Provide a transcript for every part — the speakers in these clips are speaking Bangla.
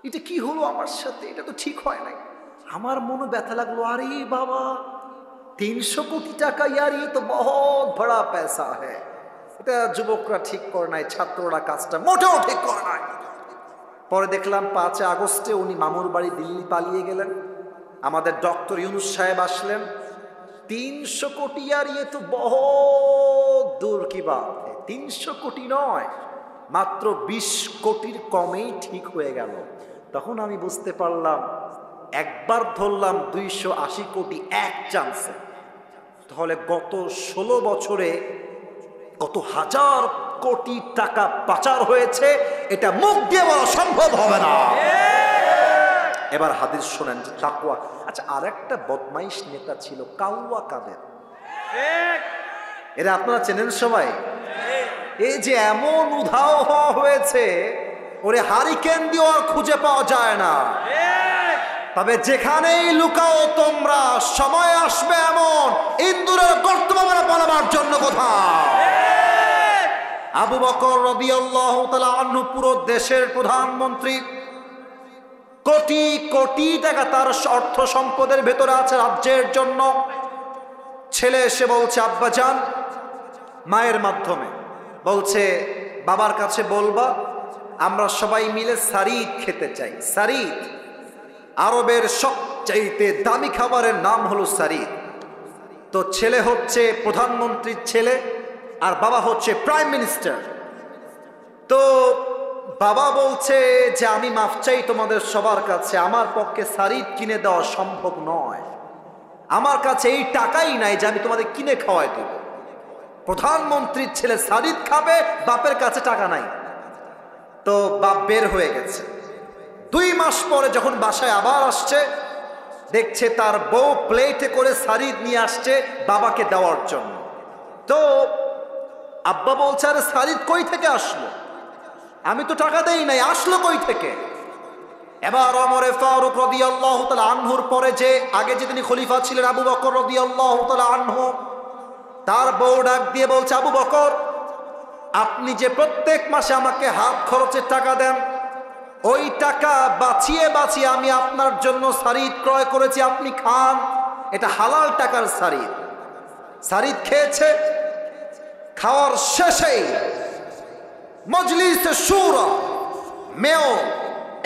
এটা কি হলো আমার সাথে, এটা তো ঠিক হয় নাই। আমার মনে ব্যথা লাগলো, আরে বাবা 300 কোটি টাকা, ইয়ার ये तो बहुत बड़ा पैसा है। এটা যুবকরা ঠিক করে নাই, ছাত্ররা কাজটা মোটেও ঠিক করে নাই। পরে দেখলাম 5 আগস্টে উনি মামুর বাড়ি দিল্লি পালিয়ে গেলেন। আমাদের ডক্টর ইউনুস সাহেব আসলেন। 300 কোটি, यार ये तो बहुत दूर की बात है। 300 কোটি নয়, মাত্র 20 কোটির কমেই ঠিক হয়ে গেল। তখন আমি বুঝতে পারলাম, একবার ধরলাম 280 কোটি এক চান্সে, তাহলে গত 16 বছরে কত হাজার কোটি টাকা পাচার হয়েছে, এটা মুখ দিয়ে বলা সম্ভব হবে না। এবার হাদিস শোনেন, তাকওয়া। আচ্ছা, আরেকটা বদমাইশ নেতা ছিল কাউয়া কাদের, এরা আপনারা চেনেন সবাই। এই যে এমন উধাও হওয়া হয়েছে, ওরে হারিকেন দিয়ে আর খুঁজে পাওয়া যায় না। তবে যেখানেই লুকাও তোমরা, সময় আসবে এমন ইন্দুরের গর্ত পালাবার জন্য কোথাও। আবু বকর রাদিয়াল্লাহু তাআলা আনহু পুরো দেশের প্রধানমন্ত্রী, কোটি কোটি টাকা তার অর্থ সম্পদের ভেতরে আছে রাজ্যের জন্য। ছেলে এসে বলছে, আব্বাজান, মায়ের মাধ্যমে বলছে, বাবার কাছে বলবা আমরা সবাই মিলে সারিদ খেতে চাই। সারিদ আরবের সবচাইতে দামি খাবারের নাম হলো সারিদ। তো ছেলে হচ্ছে প্রধানমন্ত্রীর ছেলে, আর বাবা হচ্ছে প্রাইম মিনিস্টার। তো বাবা বলছে যে আমি মাফ চাই তোমাদের সবার কাছে, আমার পক্ষে সারিদ কিনে দেওয়া সম্ভব নয়, আমার কাছে এই টাকাই নাই যে আমি তোমাদের কিনে খাওয়াই দেব। প্রধানমন্ত্রীর ছেলে সারিদ খাবে, বাপের কাছে টাকা নাই। তো বাপ বের হয়ে গেছে। 2 মাস পরে যখন বাসায় আবার আসছে, দেখছে তার বউ প্লেটে করে সারিদ নিয়ে আসছে বাবাকে দেওয়ার জন্য। তো আব্বা বলছে, আরে সারিদ কই থেকে আসলো, আমি তো টাকা দেই নাই, আসলো কই থেকে? এবার ওমর ফারুক রাদিয়াল্লাহু তাআলা আনহুর পরে যে আগে যে তিনি খলিফা ছিলেন, আবু বকর রাদিয়াল্লাহু তাআলা আনহু, তার বউ ডাক দিয়ে বলছে, আবু বকর, আপনি যে প্রত্যেক মাসে আমাকে হাত খরচের টাকা দেন, ওই টাকা বাঁচিয়ে বাঁচিয়ে আমি আপনার জন্য সারিদ ক্রয় করেছি, আপনি খান, এটা হালাল টাকার সারিদ। সারিদ খেয়েছে। খাওয়ার শেষেই মজলিসে শুরা, মেয়র,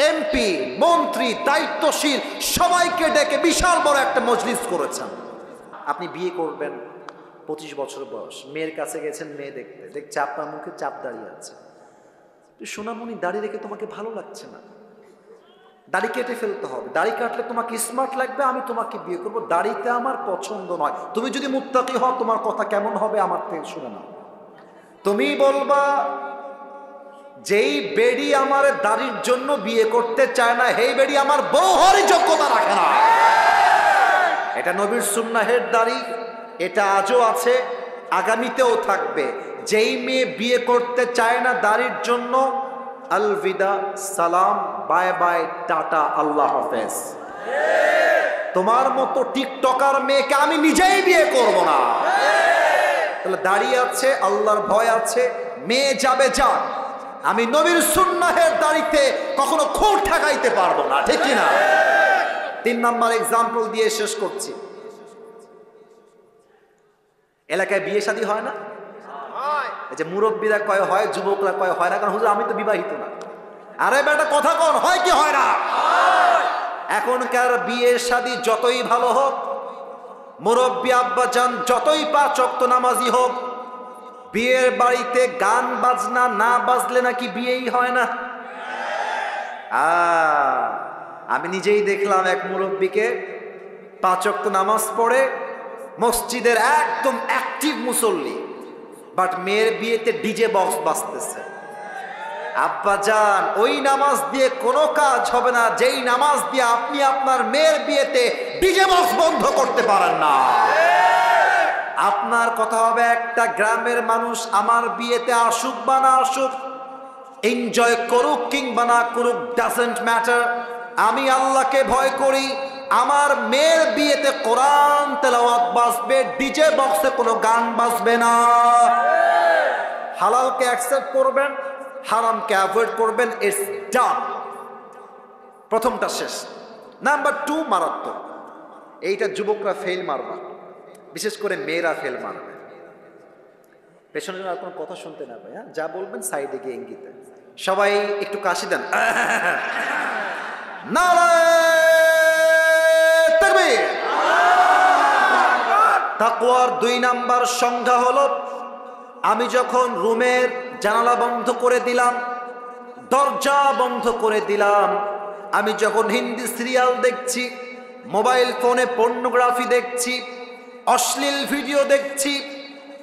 এমপি, মন্ত্রী, দায়িত্বশীল সবাইকে ডেকে বিশাল বড় একটা মজলিস করেছেন। আপনি বিয়ে করবেন, 25 বছর বয়স, মেয়ের কাছে গেছেন মেয়ে দেখতে, দেখছে আপনার মুখে চাপ দাঁড়িয়ে আছে। সোনামণি, দাড়ি রেখে তোমাকে ভালো লাগছে না, দাড়ি কেটে ফেলতে হবে, দাড়ি কাটলে তোমাকে স্মার্ট লাগবে, আমি তোমাকে বিয়ে করবো, দাড়িতে আমার পছন্দ নয়। তুমি যদি মুত্তাকি হও তোমার কথা কেমন হবে আমার থেকে শুনে নাও। তুমি বলবা, যেই বেডি আমার দাড়ির জন্য বিয়ে করতে চায় না, সেই বেডি আমার বউ হওয়ারই যোগ্যতা রাখে না। এটা নবীর সুন্নাহের দাড়ি, এটা আজও আছে, আগামীতেও থাকবে। যেই মেয়ে বিয়ে করতে চায় না দাড়ির জন্য, আলবিদা, সালাম, বাই বাই, টাটা, আল্লাহ হাফেজ। তোমার মতো টিকটকার মেয়েকে আমি নিজেই বিয়ে করব না। তাহলে দাড়ি আছে, আল্লাহর ভয় আছে, মেয়ে যাবে যাক, আমি নবীর সুন্নাহের দাড়িতে কখনো খুঁট ঠেকাইতে পারবো না, ঠিক কিনা? 3 নাম্বার এক্সাম্পল দিয়ে শেষ করছি। এলাকায় বিয়ে শাদী হয় না? এই যে মুরব্বীরা কয় হয়, যুবকরা কয় হয় না, কারণ হুজুর আমি তো বিবাহিত না। আরে বেটা কথা কন, হয় কি হয় না? এখনকার বিয়ে শাদী যতই ভালো হোক, মুরব্বী আব্বাজান যতই 5 ওয়াক্ত নামাজি হোক, বিয়ের বাড়িতে গান বাজনা না বাজলে নাকি বিয়েই হয় না। আমি নিজেই দেখলাম এক মুরব্বীকে 5 ওয়াক্ত নামাজ পড়ে, মসজিদের একদম অ্যাক্টিভ মুসল্লি, বাট মেয়ের বিয়েতে ডিজে বক্স বাজতেছে। আব্বাজান, ওই নামাজ দিয়ে কোনো কাজ হবে না যেই নামাজ দিয়ে আপনি আপনার মেয়ের বিয়েতে ডিজে বক্স বন্ধ করতে পারেন না। আপনার কথা হবে, একটা গ্রামের মানুষ আমার বিয়েতে আসুক বা না আসুক, এনজয় করুক কিংবা না করুক, ডাজন্ট ম্যাটার, আমি আল্লাহকে ভয় করি, আমার মেয়ের বিয়েতে কোরআন তেলাওয়াত বাজবে, ডিজে বক্সে কোনো গান বাজবে না। হালালকে অ্যাকসেপ্ট করবেন, হারামকে অ্যাভয়েড করবেন, ইটস ডান। প্রথমটা শেষ। নাম্বার 2 মারাত্মক, এইটা যুবকরা ফেল মারবা, বিশেষ করে মেয়েরা ফেল মারবে। পেছনের আর কোনো কথা শুনতে না ভাই, যা বলবেন সাইডে গিয়ে ইঙ্গিতে। সবাই একটু কাশি দেন। তাকওয়ার 2 নাম্বার সংজ্ঞা হলো, আমি যখন রুমের জানালা বন্ধ করে দিলাম, দরজা বন্ধ করে দিলাম, আমি যখন হিন্দি সিরিয়াল দেখছি, মোবাইল ফোনে পর্নোগ্রাফি দেখছি, অশ্লীল ভিডিও দেখছি,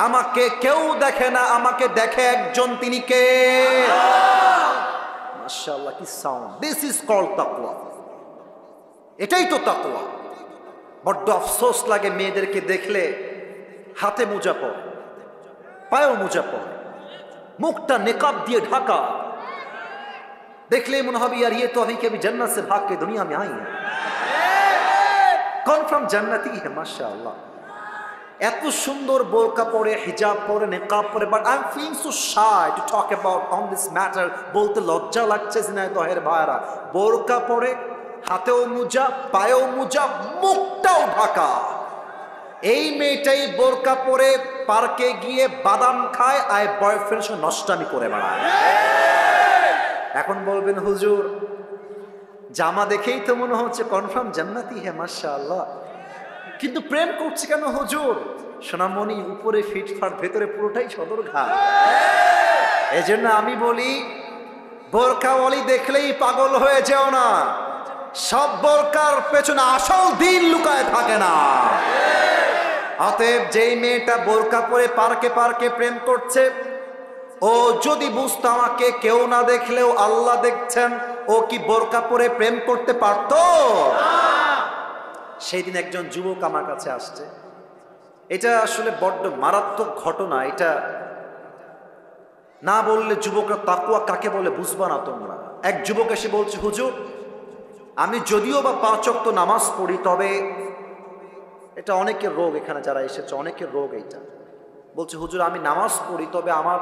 আমাকে কেউ দেখে না, আমাকে দেখে একজন, তিনি কে? মাশাআল্লাহ, কি সাউন্ড! দিস ইজ কল্ড তাকওয়া। এটাই তো তাকওয়া। বড্ড আফসোস লাগে মেয়েদেরকে দেখলে হাতে মোজা পরে, পায়েও মোজা পরে, মুখটা নেকাব দিয়ে ঢাকা, দেখলে মনে হবে यार ये तो अभी के भी जन्नत से भाग के दुनिया में आई है, कन्फर्म जन्नती है माशाअल्लाह। এত সুন্দর বোরকা পরে, হিজাব পরে, নিকাব পরে, but I am feeling so shy to talk about on this matter. বলতে লজ্জা লাগছে ঝিনাইদহের ভাইরা, বোরকা পরে, হাতেও মোজা, পায়েও মোজা, মুখটাও ঢাকা। এই মেয়েটাই বোরকা পরে পার্কে গিয়ে বাদাম খায়, আর বয়ফ্রেন্ডের সঙ্গে নষ্টামি করে বেড়ায়। এখন বলবেন হুজুর, জামা দেখেই তো মনে হচ্ছে কনফার্ম জান্নাতি হ্যাঁ মাশাআল্লাহ, কিন্তু প্রেম করছে কেন হুজুর? সোনামণি, উপরে ফিটফাট, ভেতরে পুরোটাই সদরঘাট। এজন্য আমি বলি, বোরকাওয়ালি দেখলেই পাগল হয়ে যেও না। সব বোরকার পেছনে আসল দিন লুকায় থাকে না। অতএব যেই মেয়েটা বোরকা পরে পার্কে পার্কে প্রেম করছে, ও যদি বুঝতো আমাকে কেউ না দেখলেও আল্লাহ দেখছেন, ও কি বোরকা পরে প্রেম করতে পারত? সেই দিন একজন যুবক আমার কাছে আসছে। এটা আসলে বড্ড মারাত্মক ঘটনা। এটা না বললে যুবকরা তাকওয়া কাকে বলে বুঝবা না তোমরা। এক যুবক এসে বলছে, হুজুর আমি যদিও বা 5 ওয়াক্ত নামাজ পড়ি, তবে এটা অনেকের রোগ, এখানে যারা এসেছে অনেকের রোগ এইটা। বলছে হুজুর আমি নামাজ পড়ি, তবে আমার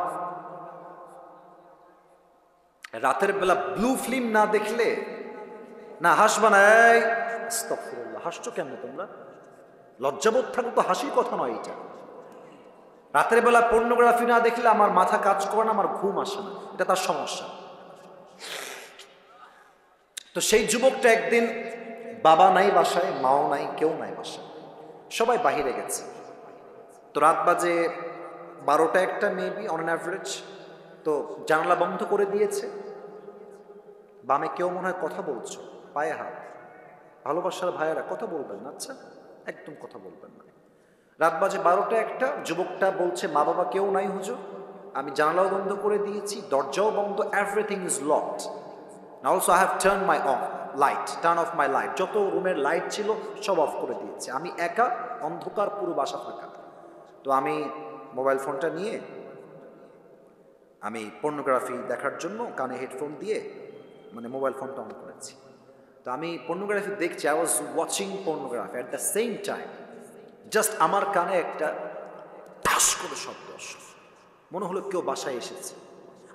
রাতের বেলা ব্লু ফিল্ম না দেখলে না হাসবা না। আস্তাগফিরুল্লাহ, হাসছো কেন তোমরা? লজ্জাবোধ থাকলে তো হাসির কথা নয় এটা। রাতের বেলা পর্নোগ্রাফি না দেখলে আমার মাথা কাজ করে না, আমার ঘুম আসে না, এটা তার সমস্যা। তো সেই যুবকটা একদিন, বাবা নাই বাসায়, মাও নাই, কেউ নাই বাসায়, সবাই বাহিরে গেছে। তো রাত বাজে 12টা 1টা মেবি অন অ্যান অ্যাভারেজ। তো জানালা বন্ধ করে দিয়েছে। বামে কেউ মনে হয় কথা বলছো, পায়ে হাত। ভালোবাসার ভাইয়েরা কথা বলবেন না, আচ্ছা একদম কথা বলবেন না। রাত বাজে 12টা 1টা। যুবকটা বলছে, মা বাবা কেউ নাই হুজুর, আমি জানালাও বন্ধ করে দিয়েছি, দরজাও বন্ধ, everything is locked. Also I have turn of my light, যত রুমের লাইট ছিল সব অফ করে দিয়েছি, আমি একা, অন্ধকার, পুরো বাসা ফাঁকা। তো আমি মোবাইল ফোনটা নিয়ে আমি পর্নোগ্রাফি দেখার জন্য কানে হেডফোন দিয়ে মানে মোবাইল ফোনটা অন করেছি। তো আমি পর্নোগ্রাফি দেখছি, I was watching pornography at the same time. Just আমার কানে একটা ঠাস করে শব্দ আসলো, মনে হলো কেউ বাসায় এসেছে।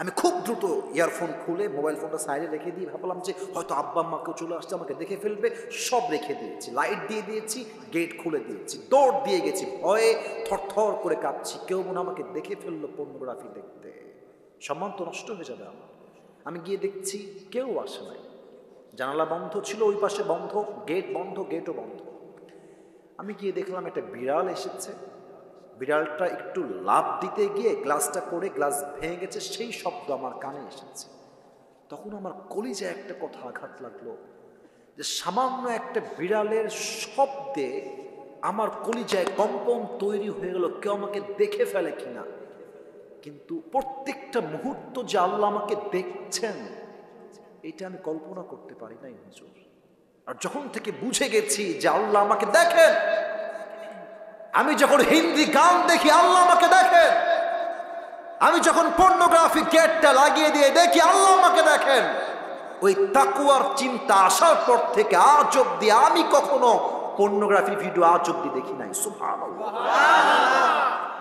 আমি খুব দ্রুত ইয়ারফোন খুলে মোবাইল ফোনটা সাইডে রেখে দিয়ে ভাবলাম যে হয়তো আব্বা আম্মা কেউ চলে আসছে, আমাকে দেখে ফেলবে, সব রেখে দিয়েছি, লাইট দিয়ে দিয়েছি, গেট খুলে দিয়েছি, দৌড় দিয়ে গেছি, ভয়ে থরথর করে কাঁপছি, কেউ মনে আমাকে দেখে ফেললো পর্নোগ্রাফি দেখতে, সম্মান তো নষ্ট হয়ে যাবে আমার। আমি গিয়ে দেখছি কেউ আসে নাই, জানালা বন্ধ ছিল, ওই পাশে বন্ধ, গেট বন্ধ, গেটও বন্ধ। আমি গিয়ে দেখলাম একটা বিড়াল এসেছে। বিড়ালটা একটু লাফ দিতে গিয়ে গ্লাসটা পড়ে গ্লাস ভেঙে গেছে, সেই শব্দ আমার কানে এসেছে। তখন আমার কলিজায় একটা কথা আঘাত লাগলো, যে সামান্য একটা বিড়ালের শব্দে আমার কলিজায় কম্পন তৈরি হয়ে গেল, কেউ আমাকে দেখে ফেলে কিনা। কিন্তু প্রত্যেকটা মুহূর্ত যে আল্লাহ আমাকে দেখছেন, এটা আমি কল্পনা করতে পারি নাই হুজুর। আর যখন থেকে বুঝে গেছি যে আল্লাহ আমাকে দেখেন, আমি যখন হিন্দি গান দেখি আল্লাহ আমাকে দেখেন, আমি যখন পর্নোগ্রাফি গেটটা লাগিয়ে দিয়ে দেখি আল্লাহ আমাকে দেখেন, ওই তাকওয়ার চিন্তা আসার পর থেকে আজ অব্দি আমি কখনো পর্নোগ্রাফি ভিডিও আজ অব্দি দেখি নাই। সুবহানাল্লাহ,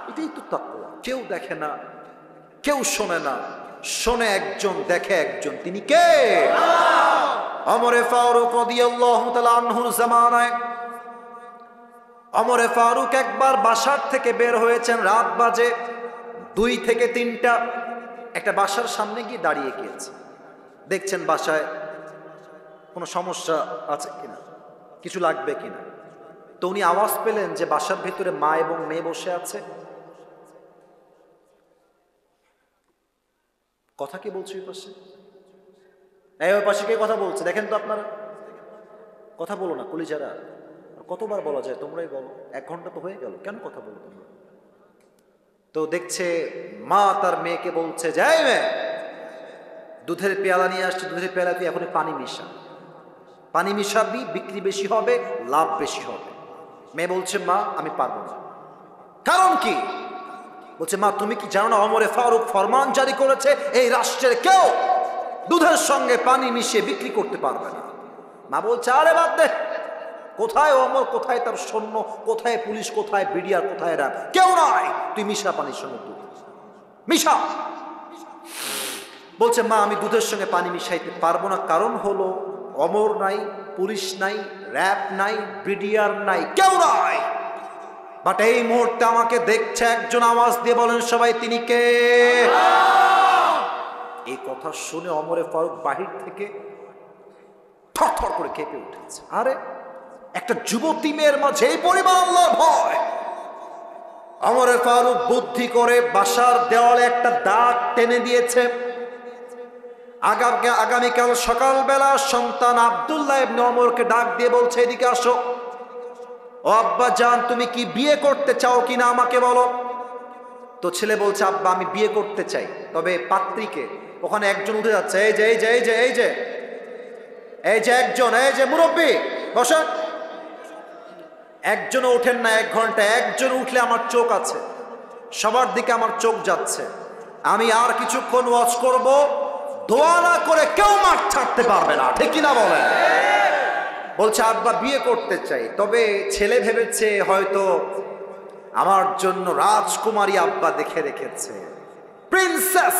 এটাই তো তাকওয়া। কেউ দেখে না, কেউ শোনে না, শোনে একজন, দেখে একজন, তিনি কে? ওমরে ফারুক রাদিয়াল্লাহু তাআলা আনহুর জামানায় ওমরে ফারুক একবার বাসার থেকে বের হয়েছেন, রাত বাজে 2 থেকে 3টা। একটা বাসার সামনে গিয়ে দাঁড়িয়ে গিয়েছে, দেখছেন বাসায় কোনো সমস্যা আছে কিনা, কিছু লাগবে কিনা। তো উনি আওয়াজ পেলেন যে বাসার ভিতরে মা এবং মেয়ে বসে আছে। কথা কি বলছে ওই পাশে? ওই পাশে কে কথা বলছে দেখেন তো আপনারা। কথা বলো না কলিজারা, কতবার বলা যায়, তোমরাই বলো। 1 ঘন্টা তো হয়ে গেল, কেন কথা বলো তোমরা? তো দেখছে মা তার মেয়েকে বলছে যে এই মেয়ে, দুধের পেয়ালা নিয়ে আসছে, দুধের পেয়ালা তুই এখন পানি মিশা, পানি মিশাবি, বিক্রি বেশি হবে, লাভ বেশি হবে। মেয়ে বলছে মা আমি পারবো না। কারণ কি? বলছে মা তুমি কি জানো না ওমরে ফারুক ফরমান জারি করেছে এই রাষ্ট্রের কেউ দুধের সঙ্গে পানি মিশিয়ে বিক্রি করতে পারবে না। মা বলছে আরে বাদ দে, কোথায় ওমর, কোথায় তার সৈন্য, কোথায় পুলিশ, কোথায় বিডিআর, কোথায় র্যাব, কেউ নাই, তুই মিশা পানির সঙ্গে দুধ মিশা। বলছে মা আমি দুধের সঙ্গে পানি মিশাইতে পারবো না, কারণ হলো ওমর নাই, পুলিশ নাই, র্যাব নাই, বিডিআর নাই, কেউ নাই। বাট এই মুহূর্তে আমাকে দেখছে একজন, আওয়াজ দিয়ে বলেন সবাই তিনি কে? এই কথা শুনে ওমরে ফারুক বাহির থেকে থরথর করে কেঁপে উঠেছে। আরে একটা যুবতী মেয়ের মাঝে এই পরিমাণ আল্লাহর ভয়! ওমরে ফারুক বুদ্ধি করে বাসার দেওয়ালে একটা দাগ টেনে দিয়েছে। আগামীকাল সকালবেলা সন্তান আব্দুল্লাহ ইবনে ওমরকে ডাক দিয়ে বলছে এদিকে আসো। ও আব্বা জান তুমি কি বিয়ে করতে চাও কিনা আমাকে বলো। তো ছেলে বলছে আব্বা আমি বিয়ে করতে চাই, তবে পাত্রীকে। ওখানে একজন উঠে যাচ্ছে, এই যে এই যে এই যে এই যে এই যে একজন, এই যে মুরব্বী বসেন। একজনও ওঠেন না 1 ঘন্টা। একজন উঠলে আমার চোখ আছে, সবার দিকে আমার চোখ যাচ্ছে। আমি আর কিছুক্ষণ ওয়াচ করব, দোয়া না করে কেউ মাঠ ছাড়তে পারবে না, ঠিক কিনা বলেন? বলছে আব্বা বিয়ে করতে চাই, তবে ছেলে ভেবেছে হয়তো আমার জন্য রাজকুমারী আব্বা দেখে রেখেছে, প্রিন্সেস,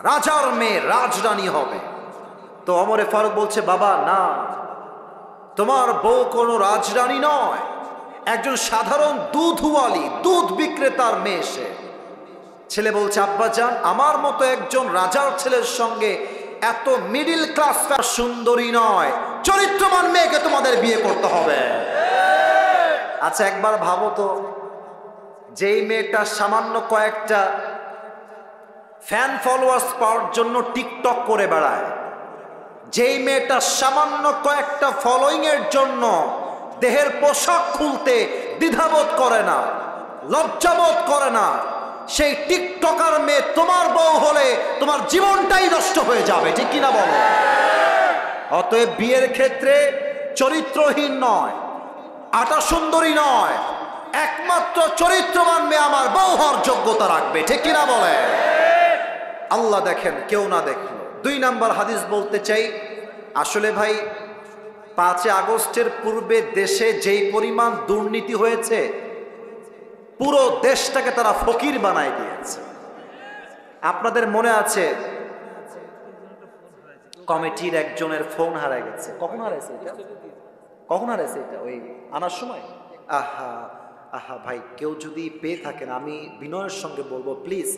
রাজার মেয়ে, রাজরানী হবে। তো ওমরে ফারুক বলছে বাবা না, তোমার বউ কোনো রাজরানী নয়, একজন সাধারণ দুধওয়ালি, দুধ বিক্রেতার মেয়ে সে। ছেলে বলছে আব্বা জান আমার মতো একজন রাজার ছেলের সঙ্গে এত মিডিল ক্লাস সুন্দরী নয়, চরিত্রবান মেয়েকে তোমাদের বিয়ে করতে হবে। আচ্ছা একবার ভাবো তো, যেই মেয়েটা সামান্য কয়েকটা ফ্যান ফলোয়ার্স পাওয়ার জন্য টিকটক করে বেড়ায়, যেই মেয়েটা সামান্য কয়েকটা ফলোইং এর জন্য দেহের পোশাক খুলতে দ্বিধাবোধ করে না, লজ্জাবোধ করে না, সেই টিকটকার মেয়ে তোমার বউ হলে তোমার জীবনটাই নষ্ট হয়ে যাবে, ঠিক কিনা বলো? অতএব বিয়ের ক্ষেত্রে চরিত্রহীন নয়, আটা সুন্দরী নয়, একমাত্র চরিত্রবান মেয়ে আমার বউ হওয়ার যোগ্যতা রাখবে, ঠিক কিনা বলে? আল্লাহ দেখেন কেউ না দেখলো। 2 নাম্বার হাদিস বলতে চাই, আসলে ভাই 5 আগস্টের পূর্বে দেশে যেই পরিমাণ দুর্নীতি হয়েছে, পুরো দেশটাকে তারা ফকির বানায় দিয়েছে। আপনাদের মনে আছে কমিটির একজনের ফোন হারায় গেছে। কখন হারাইছে এটা? কখন হারাইছে এটা? ওই আনার সময়। আহা আহা ভাই, কেউ যদি পেয়ে থাকেন আমি বিনয়ের সঙ্গে বলবো প্লিজ,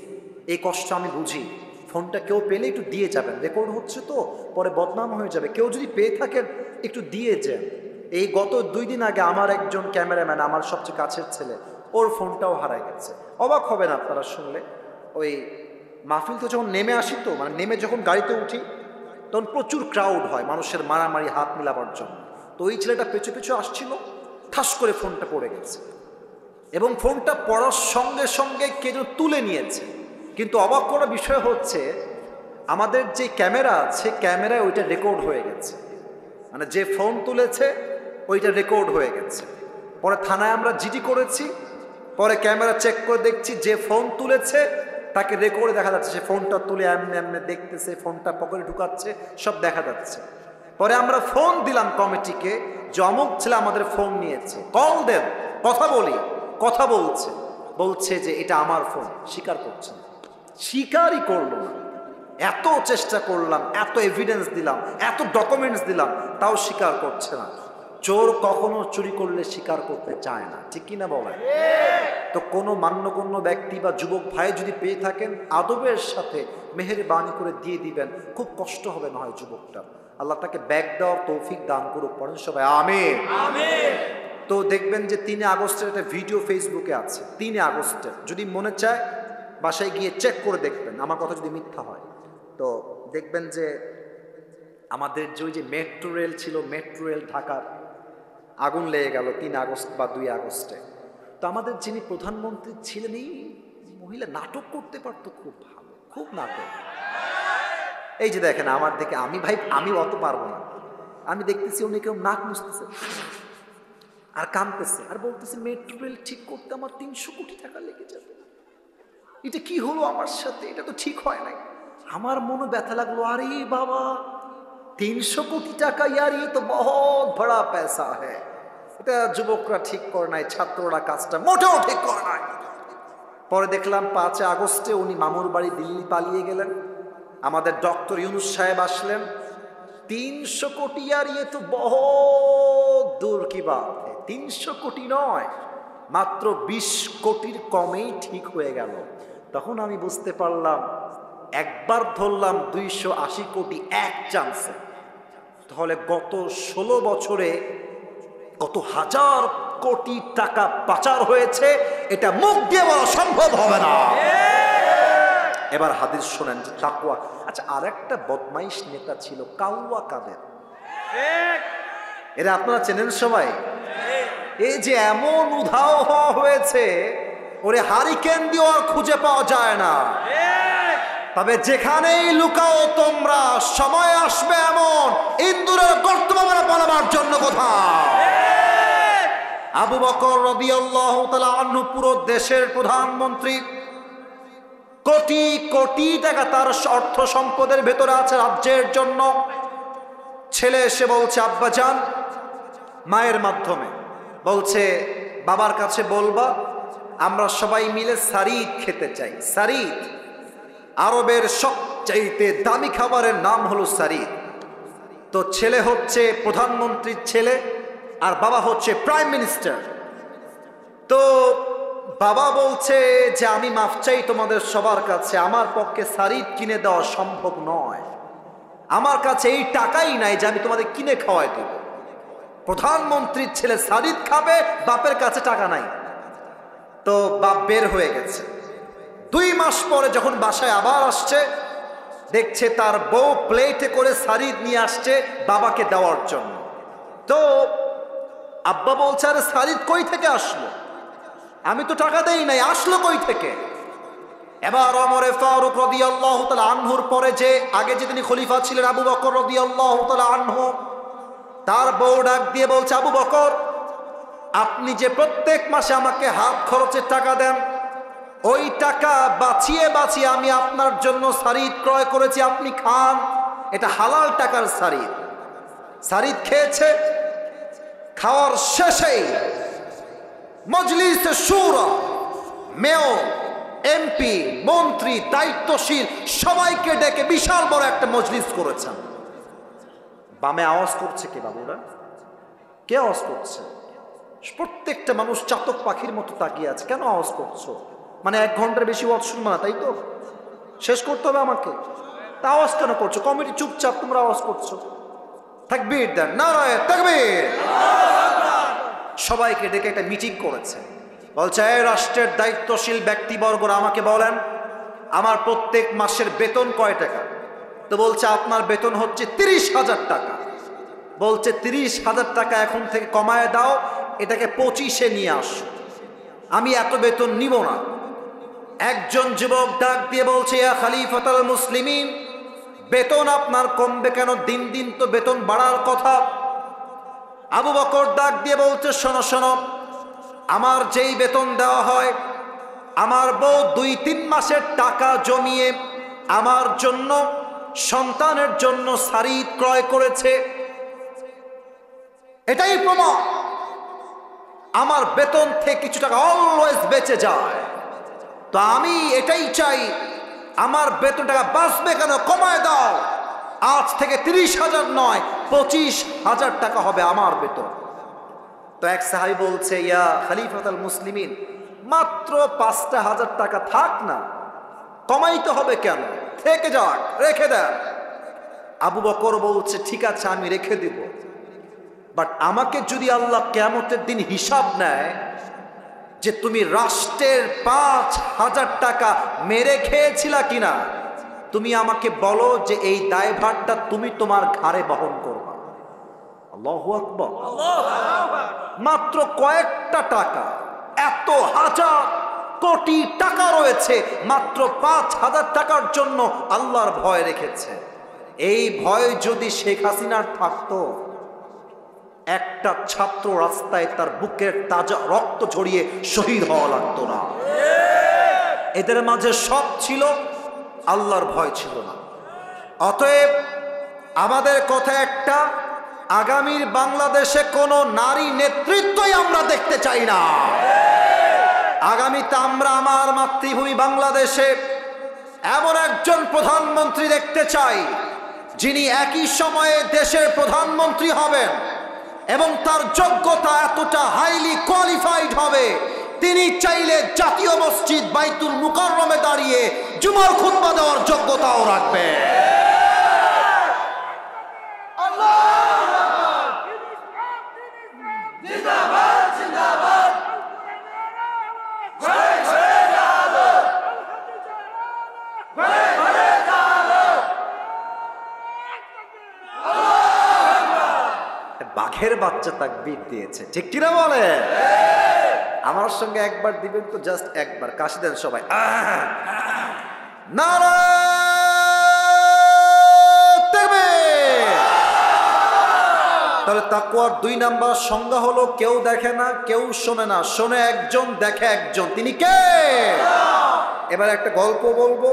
এই কষ্ট আমি বুঝি, ফোনটা কেউ পেলে একটু দিয়ে যাবেন, রেকর্ড হচ্ছে তো পরে বদনাম হয়ে যাবে। কেউ যদি পেয়ে থাকেন একটু দিয়ে যান। এই গত 2 দিন আগে আমার একজন ক্যামেরাম্যান, আমার সবচেয়ে কাছের ছেলে, ওর ফোনটাও হারায় গেছে। অবাক হবেন আপনারা শুনলে, ওই মাহফিল তো যখন নেমে আসি, তো মানে নেমে যখন গাড়িতে উঠি তখন প্রচুর ক্রাউড হয় মানুষের মারামারি হাত মিলাবার জন্য। তো ওই ছেলেটা পেছু পেছু আসছিল, ঠাস করে ফোনটা পড়ে গেছে, এবং ফোনটা পড়ার সঙ্গে সঙ্গে কে যেন তুলে নিয়েছে। কিন্তু অবাক করার বিষয় হচ্ছে আমাদের যে ক্যামেরা আছে, ক্যামেরায় ওইটা রেকর্ড হয়ে গেছে, মানে যে ফোন তুলেছে ওইটা রেকর্ড হয়ে গেছে। পরে থানায় আমরা জিডি করেছি, পরে ক্যামেরা চেক করে দেখছি যে ফোন তুলেছে তাকে রেকর্ডে দেখা যাচ্ছে, সে ফোনটা তুলে এমনি এমনি দেখতেছে, ফোনটা পকেটে ঢুকাচ্ছে, সব দেখা যাচ্ছে। পরে আমরা ফোন দিলাম কমিটিকে যে অমুক ছেলে আমাদের ফোন নিয়েছে, কল দেন, কথা বলি। কথা বলছে যে এটা আমার ফোন, স্বীকার করছে না, স্বীকারই করলো না। এত চেষ্টা করলাম, এত এভিডেন্স দিলাম, এত ডকুমেন্টস দিলাম, তাও স্বীকার করছে না। চোর কখনো চুরি করলে স্বীকার করতে চায় না, ঠিক কিনা বলেন? তো কোনো মান্যগণ্য ব্যক্তি বা যুবক ভাই যদি পেয়ে থাকেন, আদবের সাথে মেহেরবানি করে দিয়ে দিবেন, খুব কষ্ট হবে না হয় যুবকটা। আল্লাহ তাকে ব্যাগ দেওয়ার তৌফিক দান করুক, পড়েন সবাই আমিন। তো দেখবেন যে 3 আগস্টের একটা ভিডিও ফেসবুকে আছে, 3 আগস্টের, যদি মনে চায় বাসায় গিয়ে চেক করে দেখবেন, আমার কথা যদি মিথ্যা হয়। তো দেখবেন যে আমাদের যে মেট্রো রেল ছিল, মেট্রো রেল ঢাকার আগুন লেগে গেল 3 আগস্ট বা 2 আগস্টে। তো আমাদের যিনি প্রধানমন্ত্রী ছিলেন, এই মহিলা নাটক করতে পারতো খুব ভালো, খুব নাটক। এই যে দেখেন আমার দিকে, আমি অত পারবো না, আমি দেখতেছি উনি কেউ নাক মুছতেছে আর কাঁদতেছে আর বলতেছে মেট্রো রেল ঠিক করতে আমার 300 কোটি টাকা লেগে যাবে। এটা কি হলো আমার সাথে, এটা তো ঠিক হয় নাই। আমার মনে ব্যথা লাগলো, আরে বাবা 300 কোটি টাকা, ইয়ার ये तो बहुत बड़ा पैसा है। এটা যুবকরা ঠিক করে নাই, ছাত্ররা কাজটা মোটেও ঠিক করে নাই। পরে দেখলাম 5 আগস্টে উনি মামুর বাড়ি দিল্লি পালিয়ে গেলেন, আমাদের ডক্টর ইউনূস সাহেব আসলেন। 300 কোটি यार ये तो बहुत दूर की बात है। 300 কোটি নয়, মাত্র 20 কোটির কমেই ঠিক হয়ে গেল। তখন আমি বুঝতে পারলাম, একবার ধরলাম 280 কোটি এক চান্সে, তাহলে গত 16 বছরে কত হাজার কোটি টাকা পাচার হয়েছে, এটা মুখ দিয়ে বলা সম্ভব হবে না। এবার হাদিস শোনেন যে তাকওয়া। আচ্ছা, আরেকটা বদমাইশ নেতা ছিল কাউয়া কাদের, এরা আপনারা চেনেন সবাই? এই যে এমন উধাও হওয়া হয়েছে, ওরে হারিকেন দিয়ে আর খুঁজে পাওয়া যায় না। তবে যেখানেই লুকাও তোমরা, সময় আসবে এমন ইন্দুরের গর্ত পালাবার জন্য কোথাও। আবু বকর রাদিয়াল্লাহু তাআলা আনহু পুরো দেশের প্রধানমন্ত্রী, কোটি কোটি টাকা তার অর্থ সম্পদের ভেতরে আছে রাজ্যের জন্য। ছেলে এসে বলছে আব্বাজান, মায়ের মাধ্যমে বলছে বাবার কাছে বলবা আমরা সবাই মিলে সারিদ খেতে চাই। সারিদ আরবের সবচাইতে দামি খাবারের নাম হলো সারিদ। তো ছেলে হচ্ছে প্রধানমন্ত্রীর ছেলে আর বাবা হচ্ছে প্রাইম মিনিস্টার। তো বাবা বলছে যে আমি মাফ চাই তোমাদের সবার কাছে, আমার পক্ষে সারিদ কিনে দেওয়া সম্ভব নয়, আমার কাছে এই টাকাই নাই যে আমি তোমাদের কিনে খাওয়াই দেব। প্রধানমন্ত্রীর ছেলে সারিদ খাবে, বাপের কাছে টাকা নাই। তো বাপ বের হয়ে গেছে। 2 মাস পরে যখন বাসায় আবার আসছে, দেখছে তার বউ প্লেটে করে সারিদ নিয়ে আসছে বাবাকে দেওয়ার জন্য। তো আব্বা বলছে আরে সারিদ কই থেকে আসলো, আমি তো টাকা দেই নাই, আসলো কই থেকে? এবার ওমরে ফারুক রাদিয়াল্লাহু তাআলা আনহুর পরে যে আগে যে তিনি খলিফা ছিলেন আবু বকর রাদিয়াল্লাহু তাআলা আনহু, তার বউ ডাক দিয়ে বলছে আবু বকর, আপনি যে প্রত্যেক মাসে আমাকে হাত খরচের টাকা দেন, ওই টাকা বাঁচিয়ে বাঁচিয়ে আমি আপনার জন্য সারিদ ক্রয় করেছি, আপনি খান, এটা হালাল টাকার সারিদ। সারিদ খেয়েছে। খাওয়ার শেষেই মজলিসে শুরা, মেয়র, এমপি, মন্ত্রী, দায়িত্বশীল সবাইকে ডেকে বিশাল বড় একটা মজলিস করেছেন। বামে আওয়াজ করছে কে বাবুরা? কে আওয়াজ করছে? প্রত্যেকটা মানুষ চাতক পাখির মতো তাকিয়ে আছে। কেন আওয়াজ করছো? মানে 1 ঘন্টার বেশি ওয়াজ শুনবো না, তাই তো? শেষ করতে হবে আমাকে, তা আওয়াজ কেন করছো? কমিটি চুপচাপ, তোমরা আওয়াজ করছো। তাকবীর দেন, নারায়ে তাকবীর। সবাইকে ডেকে একটা মিটিং করেছে। বলছে এই রাষ্ট্রের দায়িত্বশীল ব্যক্তিবর্গরা আমাকে বলেন আমার প্রত্যেক মাসের বেতন কয় টাকা? তো বলছে আপনার বেতন হচ্ছে 30,000 টাকা। বলছে 30,000 টাকা এখন থেকে কমায় দাও, এটাকে 25-এ নিয়ে আসো, আমি এত বেতন নিব না। একজন যুবক ডাক দিয়ে বলছে ইয়া খলিফাতুল মুসলিমিন, বেতন আপনার কমবে কেন? দিন দিন তো বেতন বাড়ার কথা। আবু বকর ডাক দিয়ে বলছে শোনো শোনো, আমার যেই বেতন দেওয়া হয়, আমার বউ 2-3 মাসের টাকা জমিয়ে আমার জন্য, সন্তানের জন্য সারিদ ক্রয় করেছে, এটাই প্রমাণ। আমার বেতন থেকে কিছু টাকা অলওয়েজ বেঁচে যায়। তো আমি এটাই চাই আমার বেতন টাকা বাঁচবে কেন, কমায় দাও, আজ থেকে 30,000 নয় 25,000 টাকা হবে আমার বেতন। তো এক সাহাবী বলছে, ইয়া খলিফাতুল মুসলিমিন, মাত্র 5,000 টাকা থাক না, কমাইতে হবে কেন, থেকে যাক, রেখে দেন। আবু বকর বলছে, ঠিক আছে আমি রেখে দিব, বাট আমাকে যদি আল্লাহ কিয়ামতের দিন হিসাব নেয় যে তুমি রাষ্ট্রের 5,000 টাকা মেরে খেয়েছিলা কিনা, তুমি আমাকে বলো যে এই দায়ভারটা তুমি তোমার ঘাড়ে বহন করবা। আল্লাহু আকবার। মাত্র কয়েকটা টাকা, এত হাজার কোটি টাকা রয়েছে, মাত্র 5,000 টাকার জন্য আল্লাহর ভয় রেখেছে। এই ভয় যদি শেখ হাসিনার থাকতো, একটা ছাত্র রাস্তায় তার বুকের তাজা রক্ত ঝরিয়ে শহীদ হওয়া লাগতো না। এদের মাঝে সব ছিল, আল্লাহর ভয় ছিল না। অতএব আমাদের কথা একটা, আগামীর বাংলাদেশে কোনো নারী নেতৃত্বই আমরা দেখতে চাই না। আগামীতে আমরা আমার মাতৃভূমি বাংলাদেশে এমন একজন প্রধানমন্ত্রী দেখতে চাই, যিনি একই সময়ে দেশের প্রধানমন্ত্রী হবেন এবং তার যোগ্যতা এতটা হাইলি কোয়ালিফাইড হবে, তিনি চাইলে জাতীয় মসজিদ বাইতুল মুকাররমে দাঁড়িয়ে জুমার খুতবা দেওয়ার যোগ্যতাও রাখবে। বাঘের বাচ্চা তাকবীর দিয়েছে, ঠিক কিনা বলে? আমার সঙ্গে একবার দিবেন তো, জাস্ট একবার কাশি দেন সবাই। তাহলে তাকওয়ার 2 নাম্বার সংজ্ঞা হলো, কেউ দেখে না, কেউ শোনে না, শোনে একজন, দেখে একজন, তিনি কে? এবার একটা গল্প বলবো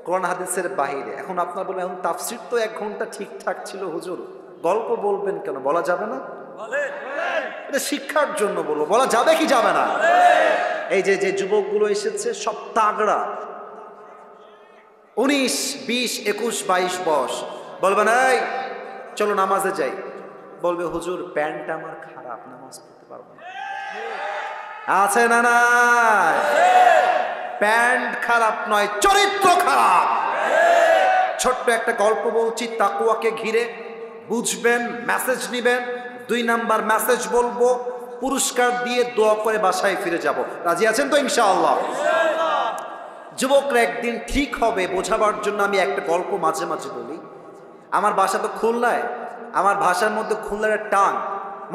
কোরআন হাদিসের বাহিরে। এখন আপনারা বলবেন, এখন তাফসীর তো 1 ঘন্টা ঠিকঠাক ছিল হুজুর, গল্প বলবেন কেন? বলা যাবে না? এটা শিক্ষার জন্য বলবো, বলা যাবে কি যাবে না? এই যে যে যুবকগুলো এসেছে সব তাগড়া, 19, 20, 21, 22 বয়স, বলবেন এই চলো নামাজে যাই, বলবে হুজুর প্যান্টটা আমার খারাপ, নামাজ পড়তে পারবো না। আছে না না? প্যান্ট খারাপ নয়, চরিত্র খারাপ। ছোট্ট একটা গল্প বলছি তাকওয়াকে ঘিরে, বুঝবেন, মেসেজ নিবেন। 2 নাম্বার মেসেজ বলবো, পুরস্কার দিয়ে দোয়া করে বাসায় ফিরে যাব। রাজি আছেন তো ইনশাআল্লাহ? যুবকরা একদিন ঠিক হবে বোঝাবার জন্য আমি একটা গল্প মাঝে মাঝে বলি। আমার বাসা তো খুলনায়, আমার ভাষার মধ্যে খুলনার টান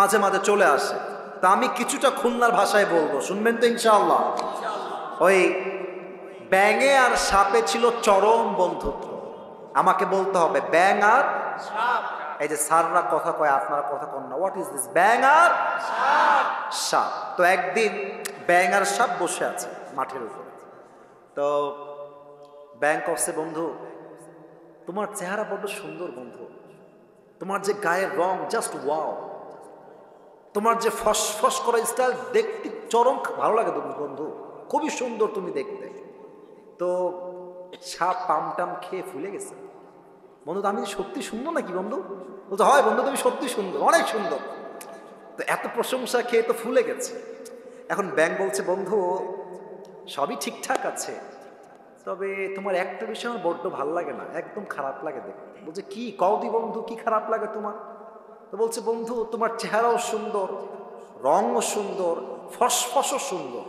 মাঝে মাঝে চলে আসে, তা আমি কিছুটা খুলনার ভাষায় বলবো, শুনবেন তো ইনশাআল্লাহ? ওই ব্যাঙে আর সাপে ছিল চরম বন্ধুত্ব। আমাকে বলতে হবে ব্যাঙ আর সাপ। এই যে স্যাররা কথা কয়, আপনারা কথা কন না, হোয়াট ইজ দিস? ব্যাঙ আর সাপ। তো একদিন ব্যাঙ আর সাপ বসে আছে মাঠের উপরে। তো ব্যাঙ কচ্ছে, বন্ধু তোমার চেহারা বড্ড সুন্দর বন্ধু, তোমার যে গায়ের রং জাস্ট ওয়াও, তোমার যে ফসফস করা স্টাইল দেখতে চরম ভালো লাগে বন্ধু, খুবই সুন্দর তুমি দেখতে। তো সাপ পামটাম খেয়ে ফুলে গেছে। বন্ধু আমি সত্যি সুন্দর নাকি বন্ধু? বলতো হয় বন্ধু তুমি সত্যি সুন্দর, অনেক সুন্দর। তো এত প্রশংসা খেয়ে তো ফুলে গেছে। এখন ব্যাঙ বলছে, বন্ধু সবই ঠিকঠাক আছে, তবে তোমার একটা বিষয় আমার বড্ড ভালো লাগে না, একদম খারাপ লাগে দেখতে। বলছে কি কওদি বন্ধু, কি খারাপ লাগে তোমার? তো বলছে, বন্ধু তোমার চেহারাও সুন্দর, রঙও সুন্দর, ফসফসও সুন্দর,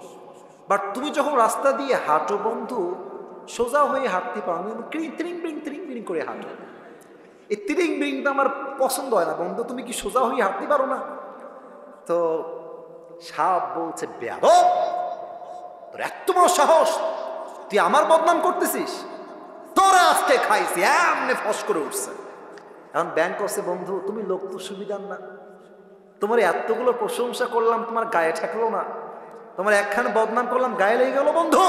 বাট তুমি যখন রাস্তা দিয়ে হাঁটো বন্ধু, সোজা হয়ে হাঁটতে পারো না, ত্রিং বিরিং করে হাঁটো। এই ত্রিং বিরিংটা আমার পছন্দ হয় না বন্ধু, তুমি কি সোজা হয়ে হাঁটতে পারো না? তো সাপ বলছে, বেয়াদব, তোর এত বড় সাহস, তুই আমার বদনাম করতেছিস, তোরা আজকে খাইছি। এমনি ফস করে উঠছে। এখন ব্যাঙ করছে, বন্ধু তুমি লোক তো সুবিধার না, তোমার এতগুলো প্রশংসা করলাম, তোমার গায়ে ঠেকলো না, তোমার একখানে বদনাম করলাম, গায়ে লেগে গেল বন্ধু,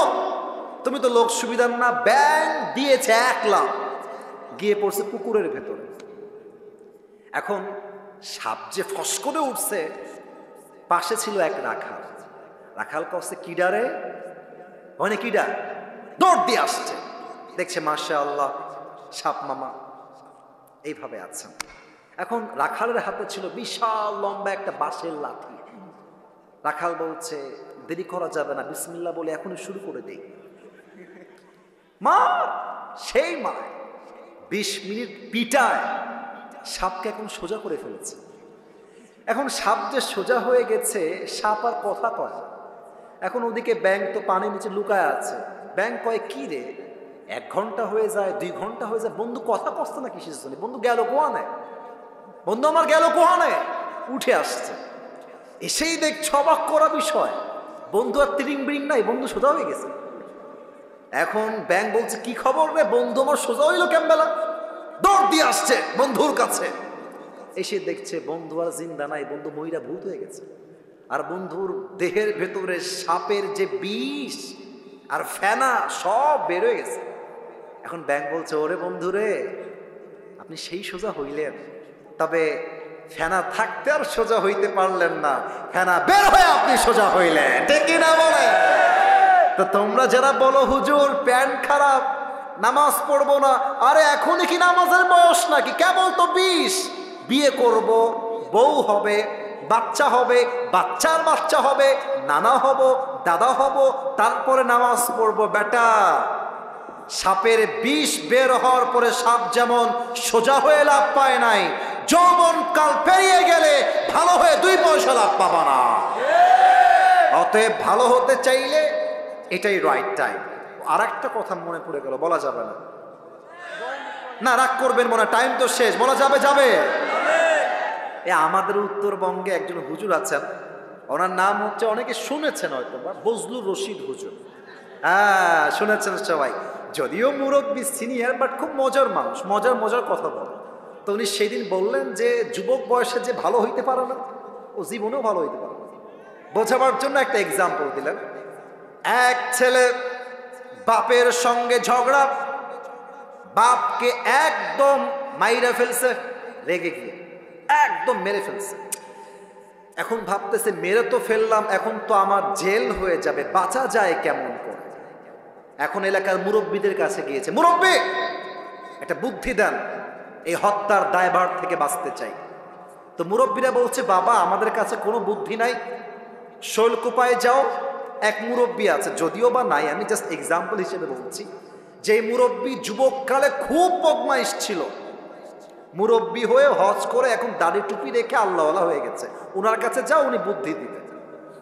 তুমি তো লোক সুবিধার না। ব্যাঙ দিয়েছে 1 লাফ, গিয়ে পড়ছে পুকুরের ভেতরে। এখন সাপ যে ফস করে উঠছে, পাশে ছিল এক রাখাল। রাখাল করছে, কিডা রে? মানে কিডা? দৌড় দিয়ে আসছে, দেখছে মাশাআল্লাহ সাপ মামা এইভাবে আছেন। এখন রাখালের হাতে ছিল বিশাল লম্বা একটা বাঁশের লাঠি। রাখাল বলছে দেরি করা যাবে না, বিসমিল্লাহ বলে এখনই শুরু করে দেই। মার, সেই মার 20 মিনিট পিটায় সাপকে এখন সোজা করে ফেলেছে। এখন সাপ যে সোজা হয়ে গেছে, সাপ আর কথা কয় না। এখন ওদিকে ব্যাঙ তো পানির নিচে লুকায় আছে। ব্যাঙ কয় কি রে, 1 ঘন্টা হয়ে যায়, 2 ঘন্টা হয়ে যায়, বন্ধু কথা কষ্ট না কিসের জন্য? বন্ধু গেল কোহানে, বন্ধু আমার গেল কোহানে। উঠে আসছে, এসেই দেখছে অবাক করা বিষয়, বন্ধু আর তিরিং বিরিং নাই, বন্ধু সোজা হয়ে গেছে। এখন ব্যাঙ বলছে কি খবর রে, বন্ধু আমার সোজা হইলো কেমবেলা? দৌড় দিয়ে আসছে বন্ধুর কাছে। এসে দেখছে বন্ধু আর জিন্দা নাই, বন্ধু মহিলা ভূত হয়ে গেছে। আর বন্ধুর দেহের ভেতরে সাপের যে বিষ আর ফেনা সব বের হয়ে গেছে। এখন ব্যাঙ বলছে ওরে বন্ধু রে, আপনি সেই সোজা হইলেন, তবে ফেনা থাকতে আর সোজা হইতে পারলেন না, ফেনা বের হয়ে আপনি সোজা হইলেন, ঠিক না বলে? তো তোমরা যারা বলো হুজুর প্যান্ট খারাপ, নামাজ পড়বো না, আরে এখনই কি নামাজের বয়স নাকি? কেবল তো 20, বিয়ে করব, বউ হবে, বাচ্চা হবে, বাচ্চার বাচ্চা হবে, নানা হব, দাদা হব, তারপরে নামাজ পড়বো। বেটা, সাপের বিষ বের হওয়ার পরে সাপ যেমন সোজা হয়ে লাভ পায় নাই, যৌবন কাল পেরিয়ে গেলে ভালো হয়ে 2 পয়সা লাভ পাবা না। অতএব ভালো হতে চাইলে এটাই রাইট টাইম। আর একটা কথা মনে পড়ে গেল, বলা যাবে না, না রাগ করবেন মনে, টাইম তো শেষ, বলা যাবে? যাবে। আমাদের উত্তরবঙ্গে একজন হুজুর আছেন, ওনার নাম হচ্ছে, অনেকে শুনেছেন হয়তো, বজলুর রশিদ হুজুর। হ্যাঁ শুনেছেন সবাই, যদিও মুরব্বী সিনিয়র, বাট খুব মজার মানুষ, মজার মজার কথা বলে। তো উনি সেদিন বললেন যে যুবক বয়সে যে ভালো হইতে পারে না, ও জীবনেও ভালো হইতে পারে না। বোঝাবার জন্য একটা এক্সাম্পল দিলেন। এক ছেলে বাপের সঙ্গে ঝগড়া, বাপকে একদম মাইরা ফেলছে, রেগে গিয়ে একদম মেরে ফেলছে। এখন ভাবতেছে মেরে তো ফেললাম, এখন তো আমার জেল হয়ে যাবে, বাঁচা যায় কেমন করে? এখন এলাকার মুরব্বীদের কাছে গিয়েছে, মুরব্বী একটা বুদ্ধি দেন, এই হত্যার দায়ভার থেকে বাঁচতে চাই। তো মুরব্বীরা বলছে বাবা আমাদের কাছে কোনো বুদ্ধি নাই, শৈলকুপায় যাও, এক মুরব্বী আছে, যদিও বা নাই, আমি জাস্ট এক্সাম্পল হিসেবে বলছি, যে মুরব্বী যুবককালে খুব বদমাইশ ছিল, মুরব্বী হয়ে হজ করে এখন দাড়ি টুপি রেখে আল্লাহওয়ালা হয়ে গেছে, ওনার কাছে যাও, উনি বুদ্ধি দিবেন।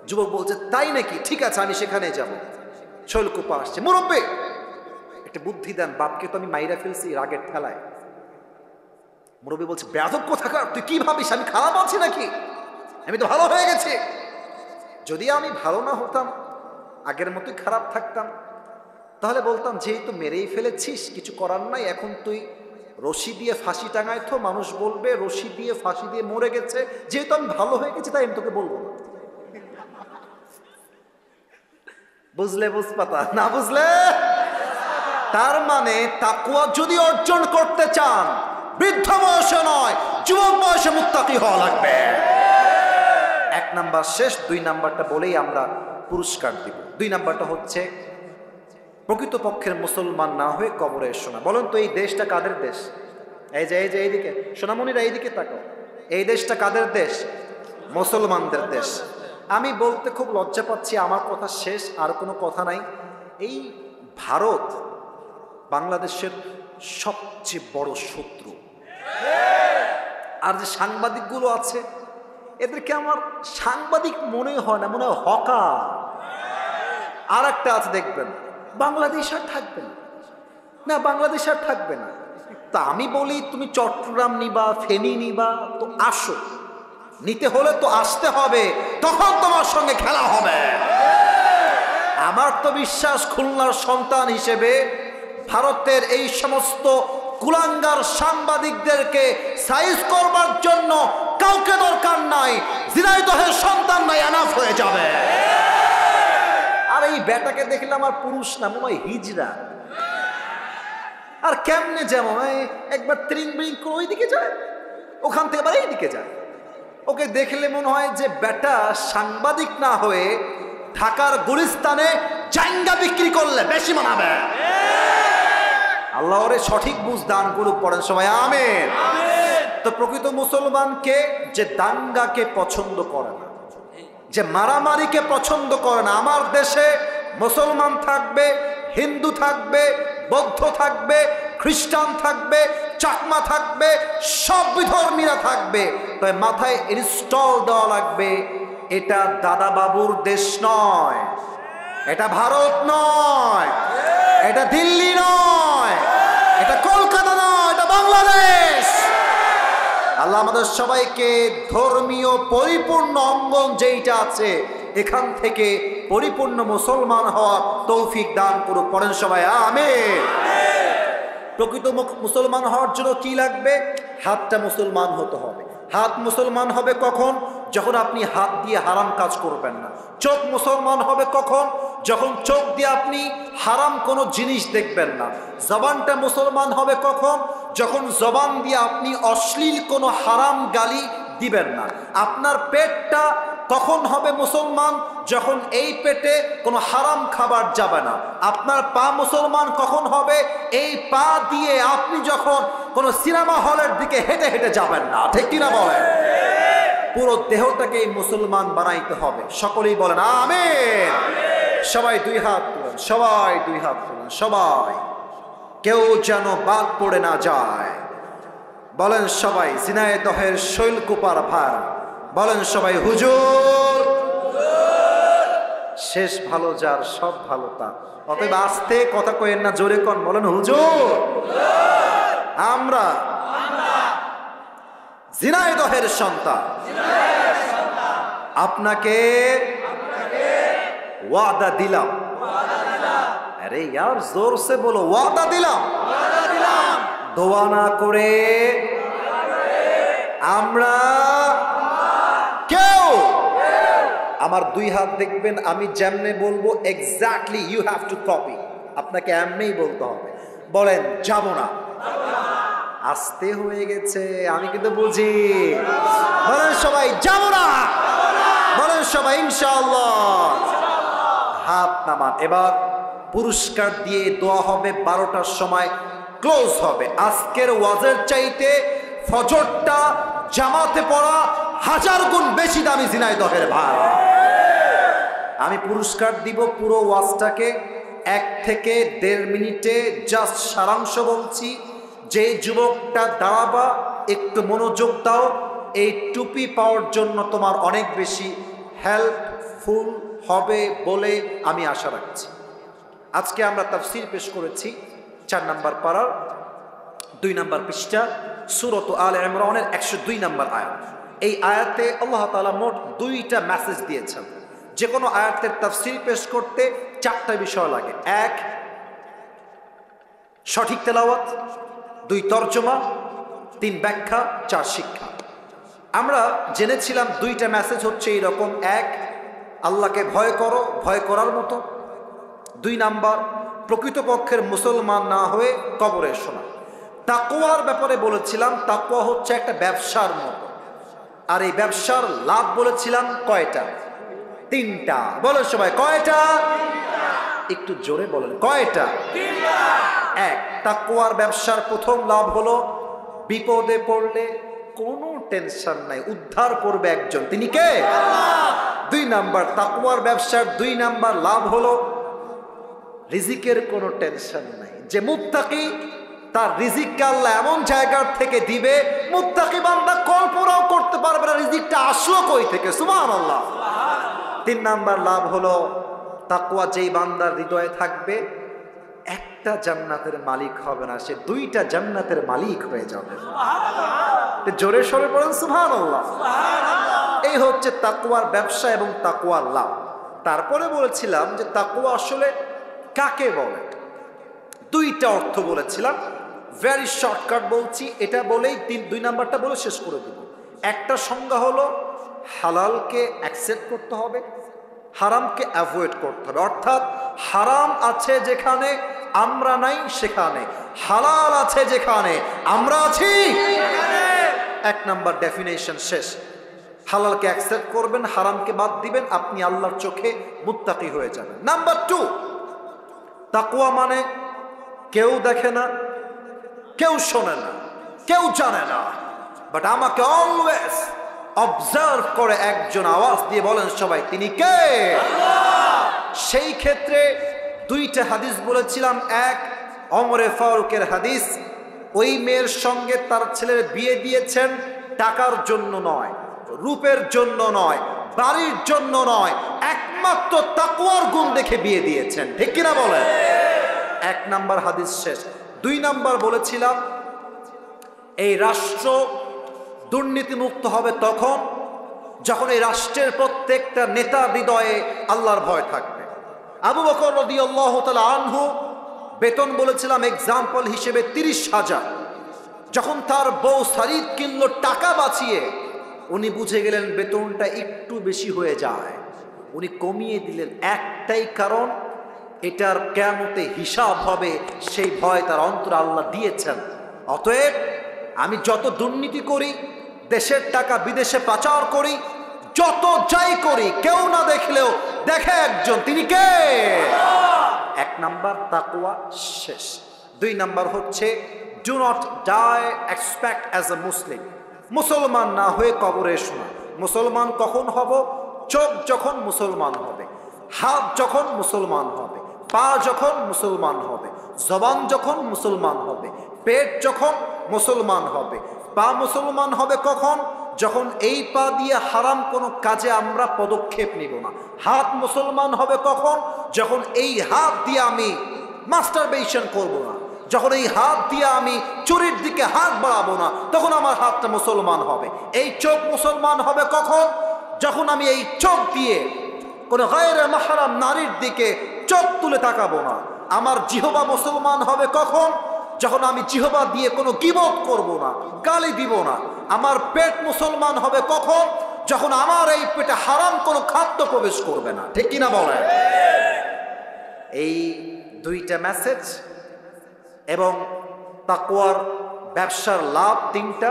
যুবক বলছে তাই নাকি, ঠিক আছে আমি সেখানে যাব। শৈলকুপা আসছে, মুরব্বী একটা বুদ্ধি দেন, বাপকে তো আমি মাইরা ফেলছি রাগের ঠেলায়। মুরব্বী বলছে বেয়াদব কোথাকার, তুই কি ভাবিস আমি খারাপ আছি নাকি? আমি তো ভালো হয়ে গেছি। যদি আমি ভালো না হতাম, আগের মতোই খারাপ থাকতাম, তাহলে বলতাম যেহেতু মেরেই ফেলেছিস কিছু করার নাই, এখন তুই রশি দিয়ে ফাঁসি টাঙায়, তো মানুষ বলবে রশি দিয়ে ফাঁসি দিয়ে মরে গেছে, যেহেতু আমি ভালো হয়ে গেছি তাই আমি তোকে বলবো না। বুঝলে বুঝপাতা, না বুঝলে? তার মানে তাকওয়া যদি অর্জন করতে চান, বৃদ্ধ বয়সে নয়, যুবক বয়সে মুত্তাকি হওয়া লাগবে। 1 নাম্বার শেষ, 2 নাম্বারটা বলেই আমরা পুরস্কার দিব। 2 নাম্বারটা হচ্ছে প্রকৃতপক্ষের মুসলমান না হয়ে কবরে এসো না। বলেন তো এই দেশটা কাদের দেশ? এই যে এইদিকে সোনামণিরা এইদিকে তাকাও, এই দেশটা কাদের দেশ? মুসলমানদের দেশ। আমি বলতে খুব লজ্জা পাচ্ছি, আমার কথা শেষ, আর কোনো কথা নাই। এই ভারত বাংলাদেশের সবচেয়ে বড় শত্রু। আর যে সাংবাদিকগুলো আছে, এদেরকে আমার সাংবাদিক মনে হয় না, মনে হয় হকার। আর একটা আছে দেখবেন, বাংলাদেশ আর থাকবে না, না বাংলাদেশ আর থাকবে না। তা আমি বলি তুমি চট্টগ্রাম নিবা, ফেনী নিবা, তো আসো, নিতে হলে তো আসতে হবে, তখন তোমার সঙ্গে খেলা হবে। আমার তো বিশ্বাস খুলনার সন্তান হিসেবে ভারতের এই সমস্ত কুলাঙ্গার সাংবাদিকদেরকে সাইজ করবার জন্য কাউকে দরকার নাই, ঝিনাইদহের সন্তান নাই, এনাফ হয়ে যাবে। আর এই বেটাকে দেখলাম আর পুরুষ না, মনে হয় হিজড়া। আর কেমনে যেমন একবার ত্রিং বিং করে ওইদিকে যায়, ওখান থেকে আবার এইদিকে যায়। ওকে দেখলে মনে হয় যে বেটা সাংবাদিক না হয়ে ঢাকার গুলিস্তানে জাঙ্গা বিক্রি করলে বেশি মানাবে। আল্লাহ ওরে সঠিক বুঝ দান করুক, পড়েন সবাই আমিন। তো প্রকৃত মুসলমানকে যে দাঙ্গাকে পছন্দ করে না, যে মারামারিকে পছন্দ করে না। আমার দেশে মুসলমান থাকবে, হিন্দু থাকবে, বৌদ্ধ থাকবে, খ্রিস্টান থাকবে, চাকমা থাকবে, সব বিধর্মীরা থাকবে, তাই মাথায় ইনস্টল দেওয়া লাগবে, এটা দাদা বাবুর দেশ নয়, এটা ভারত নয়, এটা দিল্লি নয়, এটা কলকাতা নয়, এটা বাংলাদেশ। আল্লাহ আমাদের সবাইকে ধর্মীয় পরিপূর্ণ অঙ্গন যেইটা আছে এখান থেকে পরিপূর্ণ মুসলমান হওয়ার তৌফিক দান করুক, পড়েন সবাই আমিন। প্রকৃত মুসলমান হওয়ার জন্য কি লাগবে? হাতটা মুসলমান হতে হবে। হাত মুসলমান হবে কখন? যখন আপনি হাত দিয়ে হারাম কাজ করবেন না। চোখ মুসলমান হবে কখন? যখন চোখ দিয়ে আপনি হারাম কোনো জিনিস দেখবেন না। জবানটা মুসলমান হবে কখন? যখন জবান দিয়ে আপনি অশ্লীল কোনো হারাম গালি দিবেন না। আপনার পেটটা কখন হবে মুসলমান? যখন এই পেটে কোনো হারাম খাবার যাবে না। আপনার পা মুসলমান কখন হবে? এই পা দিয়ে আপনি যখন কোনো সিনেমা হলের দিকে হেঁটে হেঁটে যাবেন না, ঠিক কিনা বলেন? পুরো দেহটাকে মুসলমান বানাইতে হবে। সকলেই বলেন আমিন। সবাই দুই হাত তুলেন, সবাই দুই হাত তুলেন, সবাই, কেউ যেন বাদ পড়ে না যায়। বলেন সবাই ঝিনাইদহের শৈলকুপার ভার, বলেন সবাই হুজুর। শেষ ভালো যার সব ভালো তার। অতএব আস্তে কথা কইেন না, জোরে কন, বলেন হুজুর। আমরা ঝিনাইদহের সন্তান, আপনাকে ওয়াদা দিলাম। আরে यार जोर से बोलो, ওয়াদা দিলাম। দোয়া না করে আমরা কেউ, আমার দুই হাত দেখবেন, আমি যেমনে বলবো exactly you have to copy. আপনাকে এমনিই বলতে হবে। বলেন যাব না। আস্তে হয়ে গেছে, আমি কিন্তু বুঝি। বলেন সবাই যাব না, বলেন সবাই ইনশাআল্লাহ। হাত নামান। এবার পুরস্কার দিয়ে দোয়া হবে, 12টার সময় ক্লোজ হবে। আজকের ওয়াজের চাইতে ফজরটা জামাতে পড়া 1000 গুণ বেশি দামি ঝিনাইদহের ভাই। আমি পুরস্কার দিব পুরো ওয়াজটাকে 1 থেকে 1.5 মিনিটে। জাস্ট সারাংশ বলছি। যে যুবকটা দাঁড়াবা, একটু মনোযোগ দাও, এই টুপি পাওয়ার জন্য তোমার অনেক বেশি হেল্পফুল হবে বলে আমি আশা রাখছি। আজকে আমরা তাফসীর পেশ করেছি 4 নম্বর পারার 2 নম্বর পৃষ্ঠা, সূরাত আলে ইমরানের 102 নম্বর আয়াত। এই আয়াতে আল্লাহ তাআলা মোট 2টা মেসেজ দিয়েছেন। যে কোনো আয়াতের তাফসীর পেশ করতে 4টা বিষয় লাগে। 1 সঠিক তেলাওয়াত, 2 তরজমা, 3 ব্যাখ্যা, 4 শিক্ষা। আমরা জেনেছিলাম 2টা মেসেজ হচ্ছে এইরকম। 1 আল্লাহকে ভয় করো, ভয় করার মতো। 2 নাম্বার প্রকৃতপক্ষের মুসলমান না হয়ে কবরে শোনা। তাকওয়ার ব্যাপারে বলেছিলাম, তাকওয়া হচ্ছে একটা ব্যবসার মতো। আর এই ব্যবসার লাভ বলেছিলাম কয়টা? 3টা। বলেন সবাই কয়টা? একটু জোরে বলেন, কয়টা? 1 তাকওয়ার ব্যবসার প্রথম লাভ হলো বিপদে পড়লে কোনো টেনশন নাই, উদ্ধার করবে একজন, তিনি কে? আল্লাহ। 2 নাম্বার তাকওয়ার ব্যবসার 2 নাম্বার লাভ হলো রিজিকের কোনো টেনশন নাই। যে মুত্তাকি, তার রিজিককে আল্লাহ এমন জায়গার থেকে দিবে, মুত্তাকি বান্দা কল্পনাও করতে পারবে না রিজিকটা আসলো কই থেকে। সুবহানাল্লাহ। 3 নাম্বার লাভ হলো তাকওয়া যেই বান্দার হৃদয়ে থাকবে, একটা জান্নাতের মালিক হবে না, সে 2টা জান্নাতের মালিক হয়ে যাবে। জোরে সরে পড়েন সুবহানাল্লাহ। এই হচ্ছে তাকওয়ার ব্যবসা এবং তাকওয়ার লাভ। তারপরে বলেছিলাম যে তাকওয়া আসলে কাকে বলে। 2টা অর্থ বলেছিলাম, ভেরি শর্টকাট বলছি। এটা বলেই 2 নাম্বারটা বলে শেষ করে দেব। একটা সংজ্ঞা হলো হালালকে অ্যাকসেপ্ট করতে হবে, হারামকে অ্যাভয়েড করতে হবে। অর্থাৎ হারাম আছে যেখানে আমরা নাই সেখানে, হালাল আছে যেখানে আমরা আছি। 1 নাম্বার ডেফিনেশন শেষ। হালালকে অ্যাকসেপ্ট করবেন, হারামকে বাদ দিবেন, আপনি আল্লাহর চোখে মুত্তাকি হয়ে যাবেন। নাম্বার 2 তাকওয়া মানে কেউ দেখে না, কেউ শোনে না, কেউ জানে না, বাট আমাকে অলওয়েজ অবজার্ভ করে একজন আওয়াজ দিয়ে বলেন সবাই, তিনি কে? সেই ক্ষেত্রে দুইটা হাদিস বলেছিলাম। এক, ওমরে ফারুকের হাদিস, ওই মেয়ের সঙ্গে তার ছেলের বিয়ে দিয়েছেন টাকার জন্য নয়, রূপের জন্য নয়, বাড়ির জন্য নয়, একমাত্র তাকওয়ার গুণ দেখে বিয়ে দিয়েছেন। ঠিক কিনা বলেন? এক নাম্বার হাদিস শেষ। দুই নাম্বার বলেছিলাম, এই রাষ্ট্র দুর্নীতিমুক্ত হবে তখন যখন এই রাষ্ট্রের প্রত্যেকটা নেতা হৃদয়ে আল্লাহর ভয় থাকবে। আবু বকর রাদিয়াল্লাহু তাআলা আনহু বেতন বলেছিলাম এক্সাম্পল হিসেবে 30,000। যখন তার বউ শাড়ি কিনলো টাকা বাঁচিয়ে, উনি বুঝে গেলেন বেতনটা একটু বেশি হয়ে যায়, উনি কমিয়ে দিলেন। একটাই কারণ, এটার কিয়ামতে হিসাব হবে, সেই ভয় তার অন্তরে আল্লাহ দিয়েছেন। অতএব আমি যত দুর্নীতি করি, দেশের টাকা বিদেশে পাচার করি, যত যাই করি, কেউ না দেখলেও দেখে একজন, তিনি কে? এক নাম্বার তাকওয়া শেষ। দুই নাম্বার হচ্ছে do not die except as a Muslim. মুসলমান না হয়ে কবরে শোনা। মুসলমান কখন হব? চোখ যখন মুসলমান হবে, হাত যখন মুসলমান হবে, পা যখন মুসলমান হবে, জবান যখন মুসলমান হবে, পেট যখন মুসলমান হবে। পা মুসলমান হবে কখন? যখন এই পা দিয়ে হারাম কোনো কাজে আমরা পদক্ষেপ নিব না। হাত মুসলমান হবে কখন? যখন এই হাত দিয়ে আমি মাস্টারবেশন করব না, যখন এই হাত দিয়ে আমি চুরির দিকে হাত বাড়াবো না, তখন আমার হাতটা মুসলমান হবে। এই চোখ মুসলমান হবে কখন? যখন আমি এই চোখ দিয়ে কোনো গায়রে মাহরাম নারীর দিকে চোখ তুলে তাকাবো না। আমার জিহবা মুসলমান হবে কখন? যখন আমি জিহবা দিয়ে কোনো গীবত করব না, গালি দিব না। আমার পেট মুসলমান হবে কখন? যখন আমার এই পেটে হারাম কোনো খাদ্য প্রবেশ করবে না। ঠিক কিনা বলেন? এই দুইটা মেসেজ এবং তাকওয়ার ব্যবসার লাভ তিনটা।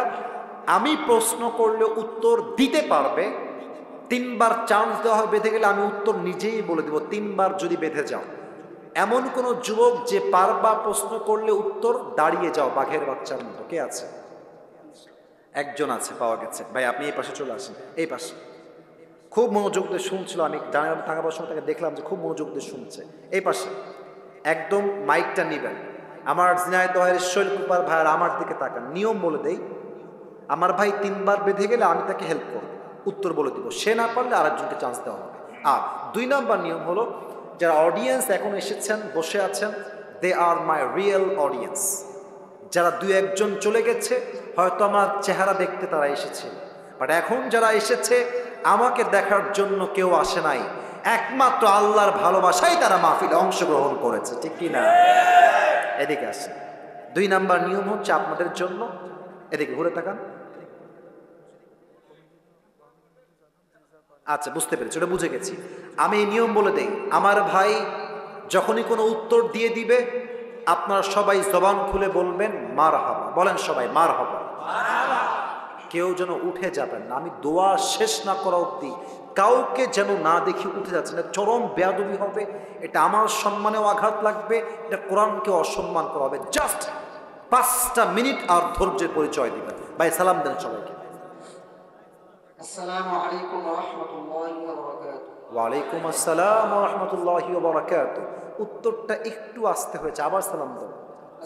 আমি প্রশ্ন করলে উত্তর দিতে পারবে, 3 বার চান্স দেওয়া হয়, বেঁধে গেলে আমি উত্তর নিজেই বলে দেব 3 বার যদি বেঁধে যাও। এমন কোন যুবক যে পারবা প্রশ্ন করলে উত্তর দাঁড়িয়ে যাও বাঘের বাচ্চার মতো? কে আছে? একজন আছে, পাওয়া গেছে। ভাই আপনি এই পাশে চলে আসেন, এই পাশে। খুব মনোযোগ দিয়ে শুনছিল, আমি ডানে থাকার সময় তাকে দেখলাম যে খুব মনোযোগ দিয়ে শুনছে। এই পাশে একদম মাইকটা নিবেন। আমার ঝিনাইদহের শৈলকুপার ভাইয়ের আমার দিকে তাকান। নিয়ম বলে দেই, আমার ভাই 3 বার বেঁধে গেলে আমি তাকে হেল্প করব, উত্তর বলে দিব। সে না পারলে আরেকজনকে চান্স দেওয়া হবে। আর 2 নম্বর নিয়ম হলো, যারা অডিয়েন্স এখন এসেছেন, বসে আছেন, দে আর মাই রিয়েল অডিয়েন্স। যারা 2-1 জন চলে গেছে, হয়তো আমার চেহারা দেখতে তারা এসেছে, বাট এখন যারা এসেছে আমাকে দেখার জন্য কেউ আসে নাই, একমাত্র আল্লাহর ভালোবাসায় তারা মাহফিলে অংশগ্রহণ করেছে। ঠিক কি না? এদিকে আসেন। 2 নাম্বার নিয়ম হচ্ছে আপনাদের জন্য, এদিকে ঘুরে তাকান। আচ্ছা, বুঝতে পেরেছি, ওটা বুঝে গেছি। আমি এই নিয়ম বলে দেই, আমার ভাই যখনই কোনো উত্তর দিয়ে দিবে, আপনারা সবাই জবান খুলে বলবেন মারহাবা। বলেন সবাই মারহাবা। কেউ যেন উঠে যাবেন না। আমি দোয়া শেষ না করা অবধি কাউকে যেন না দেখি উঠে যাচ্ছে না। চরম বেয়াদবি হবে, এটা আমার সম্মানেও আঘাত লাগবে, এটা কোরআনকে অসম্মান করা হবে। জাস্ট 5টা মিনিট আর ধৈর্যের পরিচয় দিবেন। ভাই সালাম দেন সবাইকে। আসসালামু আলাইকুম ওয়া রাহমাতুল্লাহি ওয়া বারাকাতুহু। ওয়া আলাইকুম আসসালাম ওয়া রাহমাতুল্লাহি ওয়া বারাকাতুহু। উত্তরটা একটু আসতে হয়েছে, আবার সালাম দাও।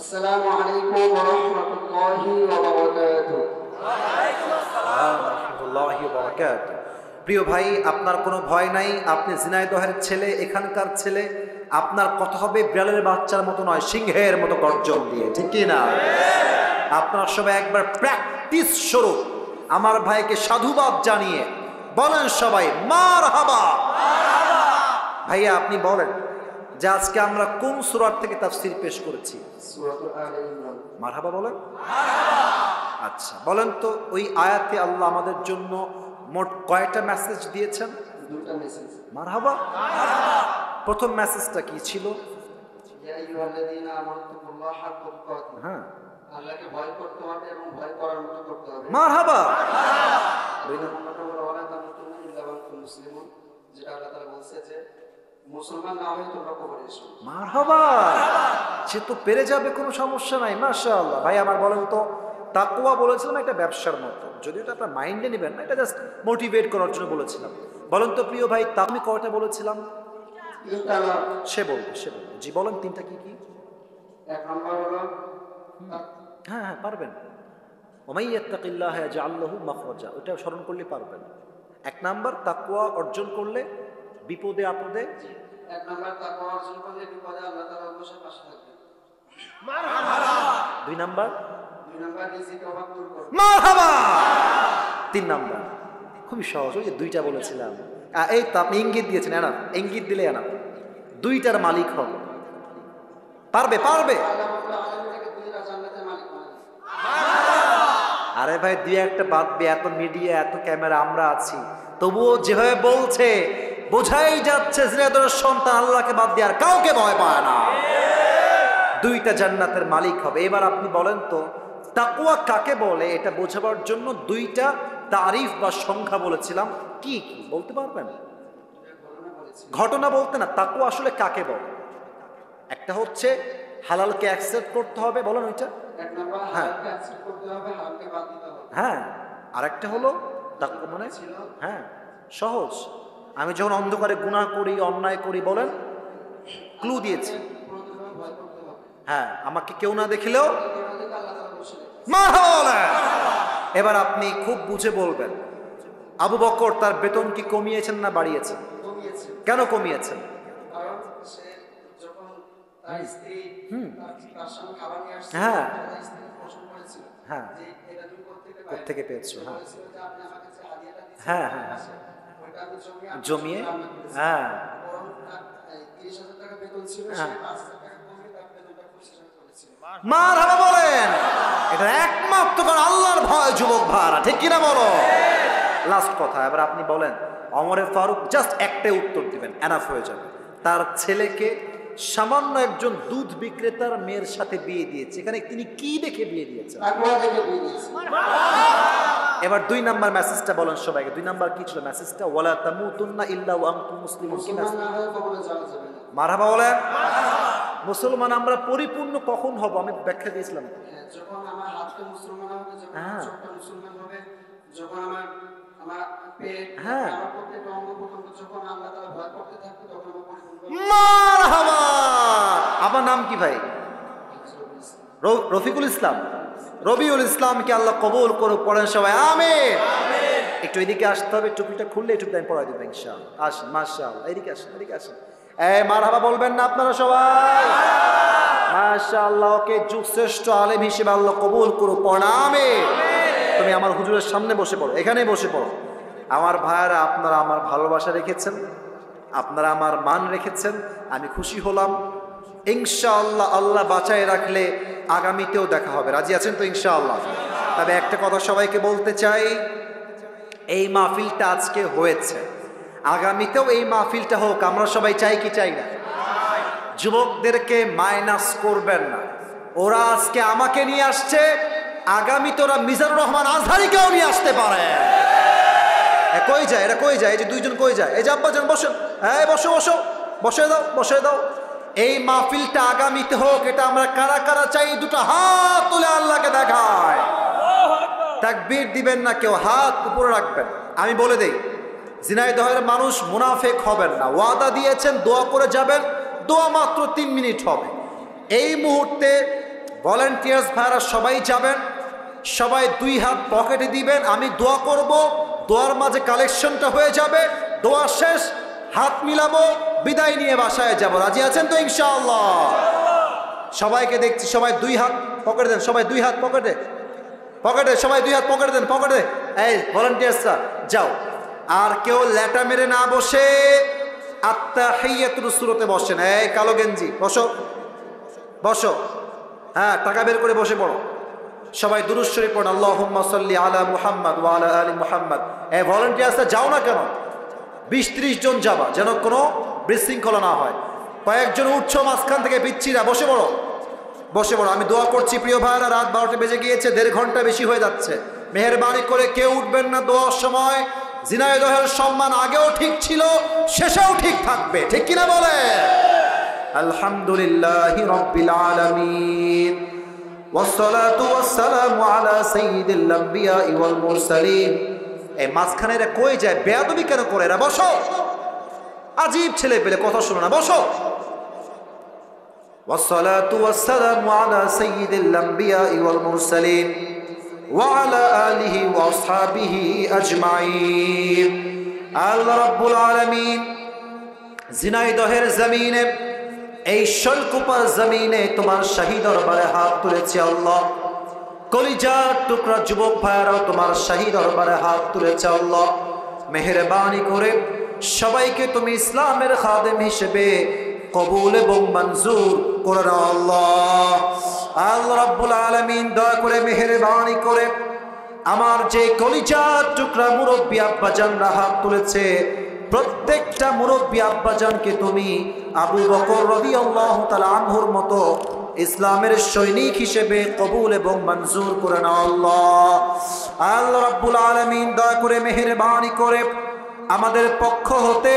আসসালামু আলাইকুম ওয়া রাহমাতুল্লাহি ওয়া বারাকাতুহু। ওয়া আলাইকুম আসসালাম ওয়া রাহমাতুল্লাহি ওয়া বারাকাতুহু। প্রিয় ভাই, আপনার কোনো ভয় নাই, আপনি ঝিনাইদহের ছেলে, এখানকার ছেলে। আপনার কথা হবে বিড়ালের বাচ্চার মতো নয়, সিংহের মতো গর্জন দিয়ে। ঠিক কি না? আপনার সবাই একবার প্র্যাকটিস স্বরূপ আমার ভাইকে সাধুবাদ জানিয়ে বলেন সবাই মারহাবা। ভাইয়া আপনি বলেন যে আজকে আমরা কোন সূরা থেকে তাফসীর পেশ করেছি? সূরাতুল আলে ইমরান। মারহাবা বলেন। আচ্ছা বলেন তো, ওই আয়াতে আল্লাহ আমাদের জন্য মোট কয়টা মেসেজ দিয়েছেন? 2টা মেসেজ। মারহাবা। প্রথম মেসেজটা কি ছিল? ইয়া আইয়ুহাল্লাযীনা আমানুত্তাকুল্লাহা হাক্কা তুকাতিহি। হ্যাঁ, আল্লাহকে ভয় করতে হবে এবং ভয় করার মতো করতে হবে। মারহাবা। দুই নম্বর ওয়ালা তামুতুন্না ইল্লা ওয়া আনতুম মুসলিমুন, যেটা আল্লাহ তাআলা বলছে যে মুসলমান না হয়ে তোমরা কবরে এসো। মারহাবা, সে তো পেরে যাবে, কোনো সমস্যা নাই। মাশাআল্লাহ। ভাই আমার বলেন তো, তাকওয়া বলেছিলাম একটা ব্যবসার মতো, যদিও এটা আপনার মাইন্ডে নেবেন না, এটা জাস্ট মোটিভেট করার জন্য বলেছিলাম। বলেন তো প্রিয় ভাই, তা আমি কয়টা বলেছিলাম? সে বলবে। জি বলেন, তিনটা কি কি? এক নম্বর হলো হ্যাঁ হ্যাঁ পারবেন। ওমাই ইয়াত্তাকিল্লাহ ইয়াজআল লাহু মাখরাজা, ওটা স্মরণ করলে পারবেন। এক নাম্বার, তাকওয়া অর্জন করলে বিপদে আপদে। এক নম্বর তাকওয়া অর্জন করলে বিপদে আল্লাহ তাআলা অবশ্যই পাশে থাকবে। দুই নাম্বার, রিজিকের অভাব দূর করবে। মারহাবা। তিন নাম্বার খুবই সহজ, ওই যে দুইটা বলেছিলাম। এই তো আপনি ইঙ্গিত দিয়েছেন, এনা ইঙ্গিত দিলে এনা দুইটার মালিক হবে। পারবে। আল্লাহ রাব্বুল আলামিনকে দুইটা জান্নাতের মালিক বানাবে। আরে ভাই, দুই একটা বাদ দিয়ে এত মিডিয়া, এত ক্যামেরা আমরা আছি, তবুও যেভাবে বলছে বোঝাই যাচ্ছে জিনাদের সন্তান আল্লাহকে বাদ দিয়ে আর কাউকে ভয় পায় না। দুইটা জান্নাতের মালিক হবে। এবার আপনি বলেন তো, তাকওয়া কাকে বলে? এটা বোঝাবার জন্য দুইটা তারিফ বা সংখ্যা বলেছিলাম। কি কি বলতে পারবেন? ঘটনা বলতে না, তাকওয়া আসলে কাকে বলে? একটা হচ্ছে হালালকে অ্যাকসেপ্ট করতে হবে, বলেন ওইটা। এক নম্বর হালালকে অ্যাকসেপ্ট করতে হবে, হারামকে বাদ দিতে হবে। হ্যাঁ, আরেকটা হলো তাকওয়া মানে হ্যাঁ সহজ। আমি যখন অন্ধকারে গুনাহ করি, অন্যায় করি, বলেন ক্লু দিয়েছি। প্রথমে ভয় করতে হবে। হ্যাঁ, আমাকে কেউ না দেখলেও আল্লাহ তাআলা অবশ্যই দেখবে। মারহাবা। এবার আপনি খুব বুঝে বলবেন, আবু বকর তার বেতন কি কমিয়েছেন না বাড়িয়েছেন? কমিয়েছে। কেন কমিয়েছেন? কারণ সে যখন তার স্ত্রী তার সামনে খাবার নিয়ে আসছে, হ্যাঁ। তার স্ত্রী প্রশ্ন করেছিল হ্যাঁ। যে এটা তুমি কোত্থেকে কোত্থেকে পেয়েছো? হ্যাঁ বলেছিল যে আপনি আমাকে যে হাদিয়াটা দিয়েছেন, হ্যাঁ হ্যাঁ ওইটা আমি জমিয়ে রান্না করেছি। হ্যাঁ বরং তার 30,000 টাকা বেতন ছিল, সে হ্যাঁ। 5,000 টাকা কমিয়ে তার বেতনটা 25,000 করেছিল। মারহাবা বলেন। এটা একমাত্র কারণ আল্লাহর ভয়, যুবক ভাড়া, ঠিক কিনা বলো? লাস্ট কথা, এবার আপনি বলেন, ওমর ফারুক জাস্ট একটাই উত্তর দিবেন, এনাফ হয়ে যাবে। তার ছেলেকে সামান্য একজন দুধ বিক্রেতার মেয়ের সাথে বিয়ে দিয়েছে, এখানে তিনি কি দেখে বিয়ে দিয়েছেন? তাকওয়া থেকে বিয়ে দিয়েছে। এবার দুই নাম্বার মেসেজটা বলেন সবাইকে। দুই নাম্বার কি ছিল মেসেজটা? ওয়ালা তামুতুন্না ইল্লা ওয়া আনতুম মুসলিমুন। কি মুসলমান মেসেজ? না হয়ে কবরে যাওয়া যাবে না। মারহাবা বলেন। মুসলমান আমরা পরিপূর্ণ কখন হব? আমি ব্যাখ্যা দিয়েছিলাম। হ্যাঁ, যখন আমার হাতটা মুসলমান হবে, যখন আমার চোখটা মুসলমান হবে, যখন আমার পেট, হ্যাঁ। আমার প্রত্যেকটা অঙ্গ প্রত্যঙ্গ যখন আল্লাহ তাআলা ভয় করতে থাকবে, তখন আমার পরিপূর্ণ হবে। মারহাবা। আপনার নাম কি ভাই? রফিকুল ইসলাম, রবিউল ইসলামকে আল্লাহ কবুল করুক। পড়েন সবাই আমিন। একটু এদিকে আসতে হবে, টুপিটা খুললে একটু আমি পড়াই দেবো ইনশাআল্লাহ। আসেন, মাশাআল্লাহ, এদিকে আসেন, এদিকে আসেন। এই মারহাবা বলবেন না আপনারা সবাই? মাশাআল্লাহ, ওকে যুগশ্রেষ্ঠ আলেম হিসেবে আল্লাহ কবুল করুক। পড়েন আমিন। তুমি আমার হুজুরের সামনে বসে পড়ো, এখানেই বসে পড়ো। আমার ভাইয়ারা, আপনারা আমার ভালোবাসা রেখেছেন, আপনারা আমার মান রেখেছেন, আমি খুশি হলাম। ইনশাআল্লাহ আল্লাহ বাঁচায় রাখলে আগামীতেও দেখা হবে। রাজি আছেন তো ইনশাআল্লাহ? তবে একটা কথা সবাইকে বলতে চাই, এই মাহফিলটা আজকে হয়েছে, আগামীতেও এই মাহফিলটা হোক, আমরা সবাই চাই কি চাই না? যুবকদেরকে মাইনাস করবেন না। ওরা আজকে আমাকে নিয়ে আসছে, আগামীতে ওরা মিজানুর রহমান আজহারিকেও নিয়ে আসতে পারে। কই যায় এরা? কই যায়? এই যে দুইজন কই যায়? এই যে আব্বাজান বসেন, হ্যাঁ বসো বসো, বসে দাও। এই মাহফিলটা আগামীতে হোক, এটা আমরা কারা কারা চাই? দুটো হাত তুলে আল্লাহকে দেখায়। তাকবীর দিবেন না কেউ, হাত উপরে রাখবেন। আমি বলে দেই, ঝিনাইদহের মানুষ মুনাফেক হবেন না। ওয়াদা দিয়েছেন, দোয়া করে যাবেন, দোয়া মাত্র 3 মিনিট হবে। এই মুহূর্তে ভলান্টিয়ার্স ভাইরা সবাই যাবেন, সবাই 2 হাত পকেটে দিবেন, আমি দোয়া করব, দোয়ার মাঝে কালেকশনটা হয়ে যাবে, দোয়া শেষ হাত মিলাবো, বিদায় নিয়ে বাসায় যাব। রাজি আছেন তো ইনশাআল্লাহ? সবাইকে দেখছি, সবাই 2 হাত পকেটে দেন, সবাই 2 হাত পকেটে, সবাই 2 হাত পকেটে দেন, পকেটে। এই ভলান্টিয়ার্সরা যাও। আর কেউ ল্যাটা মেরে না বসে আত্তাহিয়াতুর সূরাতে বসেন। এই কালো গেঞ্জি বসো। হ্যাঁ, টাকা বের করে বসে পড়ো। সবাই দুরূদ শরীফ পড়ুন, আল্লাহুম্মা সাল্লি আলা মুহাম্মদ ওয়া আলা আলি মুহাম্মদ। এই ভলান্টিয়ার্সরা যাও না কেন? 20-30 জন যাবা, যেন কোনো বিশৃঙ্খলা না হয়। কয়েকজন উঠছো মাঝখান থেকে, পিচ্ছিরা বসে পড়ো। আমি দোয়া করছি প্রিয় ভাইরা, রাত 12টা বেজে গিয়েছে, 1.5 ঘন্টা বেশি হয়ে যাচ্ছে। মেহেরবানি করে কেউ উঠবেন না দোয়ার সময়। ঝিনাইদহের সম্মান আগেও ঠিক ছিল, শেষেও ঠিক থাকবে, ঠিক কিনা বলে? আলহামদুলিল্লাহি রাব্বিল আলামিন ওয়াসসালাতু ওয়াসসালামু আলা সাইয়্যিদিল আম্বিয়া ওয়াল মুরসালিন। এই মাঝখানে এরা কই যায়? বেয়াদবি কেন করে এরা? বসো, আজীব ছেলে পেলে, কথা শোনো না, বসো। ওয়াসসালাতু ওয়াসসালামু আলা সাইয়্যিদিল আম্বিয়া ওয়াল মুরসালিন ওয়া আলা আলিহি ওয়া আসহাবিহি আজমাইন। আল্লাহ রাব্বুল আলামিন ঝিনাইদহের জমিনে, এই শৈলকুপার জমিনে তোমার শাহী দরবারে হাত তুলেছে আল্লাহ। কলিজার টুকরা যুবক ভাইয়ারাও তোমার শাহী দরবারে হাত তুলেছে আল্লাহ। মেহেরবানি করে সবাইকে তুমি ইসলামের খাদেম হিসেবে কবুল এবং মঞ্জুর করে নাও আল্লাহ। আল্লাহ রাব্বুল আলামিন দয়া করে মেহেরবানি করে আমার যে কলিজার টুকরা মুরব্বী আব্বাজানরা হাত তুলেছে, প্রত্যেকটা মুরব্বী আব্বাজানকে তুমি আবু বকর রাদিয়াল্লাহু তাআলা আনহুর মতো ইসলামের সৈনিক হিসেবে কবুল এবং মঞ্জুর করে নাও আল্লাহ। আল্লাহ রাব্বুল আলামিন দয়া করে মেহেরবানি করে আমাদের পক্ষ হতে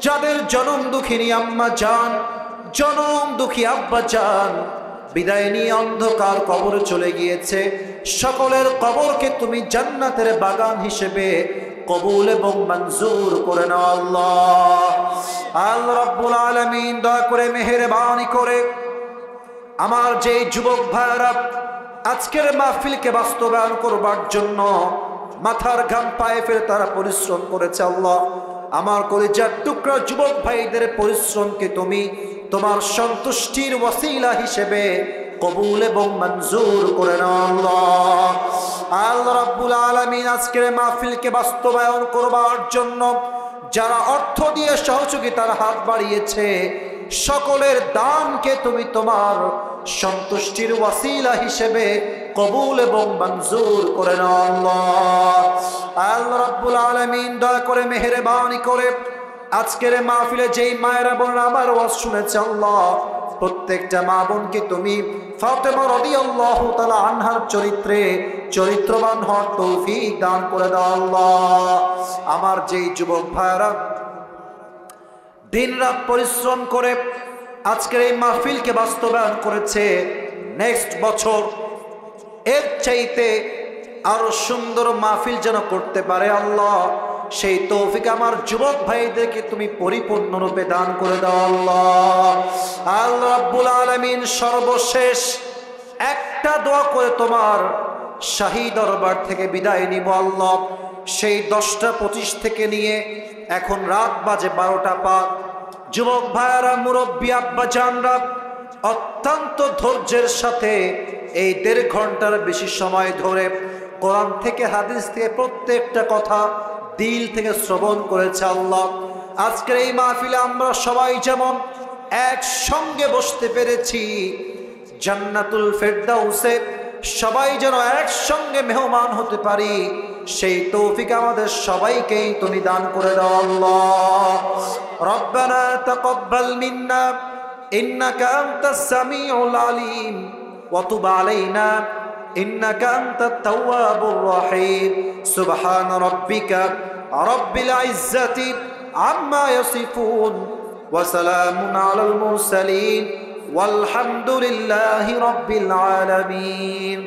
যাদের জনম দুঃখিনী আম্মা জান, জনম দুঃখী আব্বা জান বিদায় নিয়ে অন্ধকার কবরে চলে গিয়েছে, সকলের কবরকে তুমি জান্নাতের বাগান হিসেবে কবুল এবং মঞ্জুর করে নাও আল্লাহ। আল্লাহ রাব্বুল আলামিন দয়া করে মেহেরবানি করে আমার যে যুবক ভাইরা আজকের মাহফিলকে বাস্তবায়ন করবার জন্য মাথার ঘাম পায়ে ফেলে তারা পরিশ্রম করেছে আল্লাহ, আমার কলিজার টুকরা যুবক ভাইদের পরিশ্রমকে তুমি তোমার সন্তুষ্টির ওয়াসিলা হিসেবে কবুল এবং মঞ্জুর করে নাও আল্লাহ। আল্লাহ রাব্বুল আলামিন আজকের মাহফিলকে বাস্তবায়ন করবার জন্য যারা অর্থ দিয়ে সহযোগিতার হাত বাড়িয়েছে, সকলের দানকে তুমি তোমার সন্তুষ্টির ওয়াসিলা হিসেবে কবুল এবং মঞ্জুর করে নাও আল্লাহ। আল্লাহ রাব্বুল আলামিন দয়া করে মেহেরবানি করে আজকের মাহফিলে যেই মায়েরা বোনেরা আমার ওয়াজ শুনেছে আল্লাহ, প্রত্যেকটা মা বোনকে তুমি ফাতেমা রাদিয়াল্লাহু তাআলা আনহার চরিত্রে চরিত্রবান হওয়ার তৌফিক দান করে দাও আল্লাহ। আমার যেই যুবক ভাইরা দিনরাত পরিশ্রম করে আজকের এই মাহফিলকে বাস্তবায়ন করেছে, নেক্সট বছর এর চাইতে আরো সুন্দর মাহফিল যেন করতে পারে আল্লাহ, সেই তৌফিক আমার যুবক ভাইদেরকে তুমি পরিপূর্ণরূপে দান করে দাও আল্লাহ। আল্লাহ রাব্বুল আলামিন সর্বশেষ একটা দোয়া করে তোমার শাহী দরবার থেকে বিদায় নিব আল্লাহ। সেই 10টা 25 থেকে নিয়ে এখন রাত বাজে 12টা 5, যুবক ভাইয়ারা মুরব্বী আব্বা জানরা অত্যন্ত ধৈর্যের সাথে এই 1.5 ঘন্টার বেশি সময় ধরে কোরআন থেকে হাদিস থেকে প্রত্যেকটা কথা দিল থেকে শ্রবণ করেছে আল্লাহ। আজকের এই মাহফিলে আমরা সবাই যেমন একসঙ্গে বসতে পেরেছি, জান্নাতুল ফেরদাউসে সবাই যেন একসঙ্গে মেহমান হতে পারি, সেই তৌফিক আমাদের সবাইকেই তুমি দান করে দাও আল্লাহ। রব্বানা তাকাব্বাল মিন্না ইন্নাকা আনতাস সামিউল আলিম ওয়া তুব আলাইনা ইন্নাকা আনতাত তাওয়াবুর রহিম। সুবহান রাব্বিকা রাব্বিল ইজ্জাতি আম্মা ইয়াসিফুন ওয়া সালামুন আলাল মুরসালিন ওয়ালহামদুলিল্লাহি রাব্বিল আলামিন।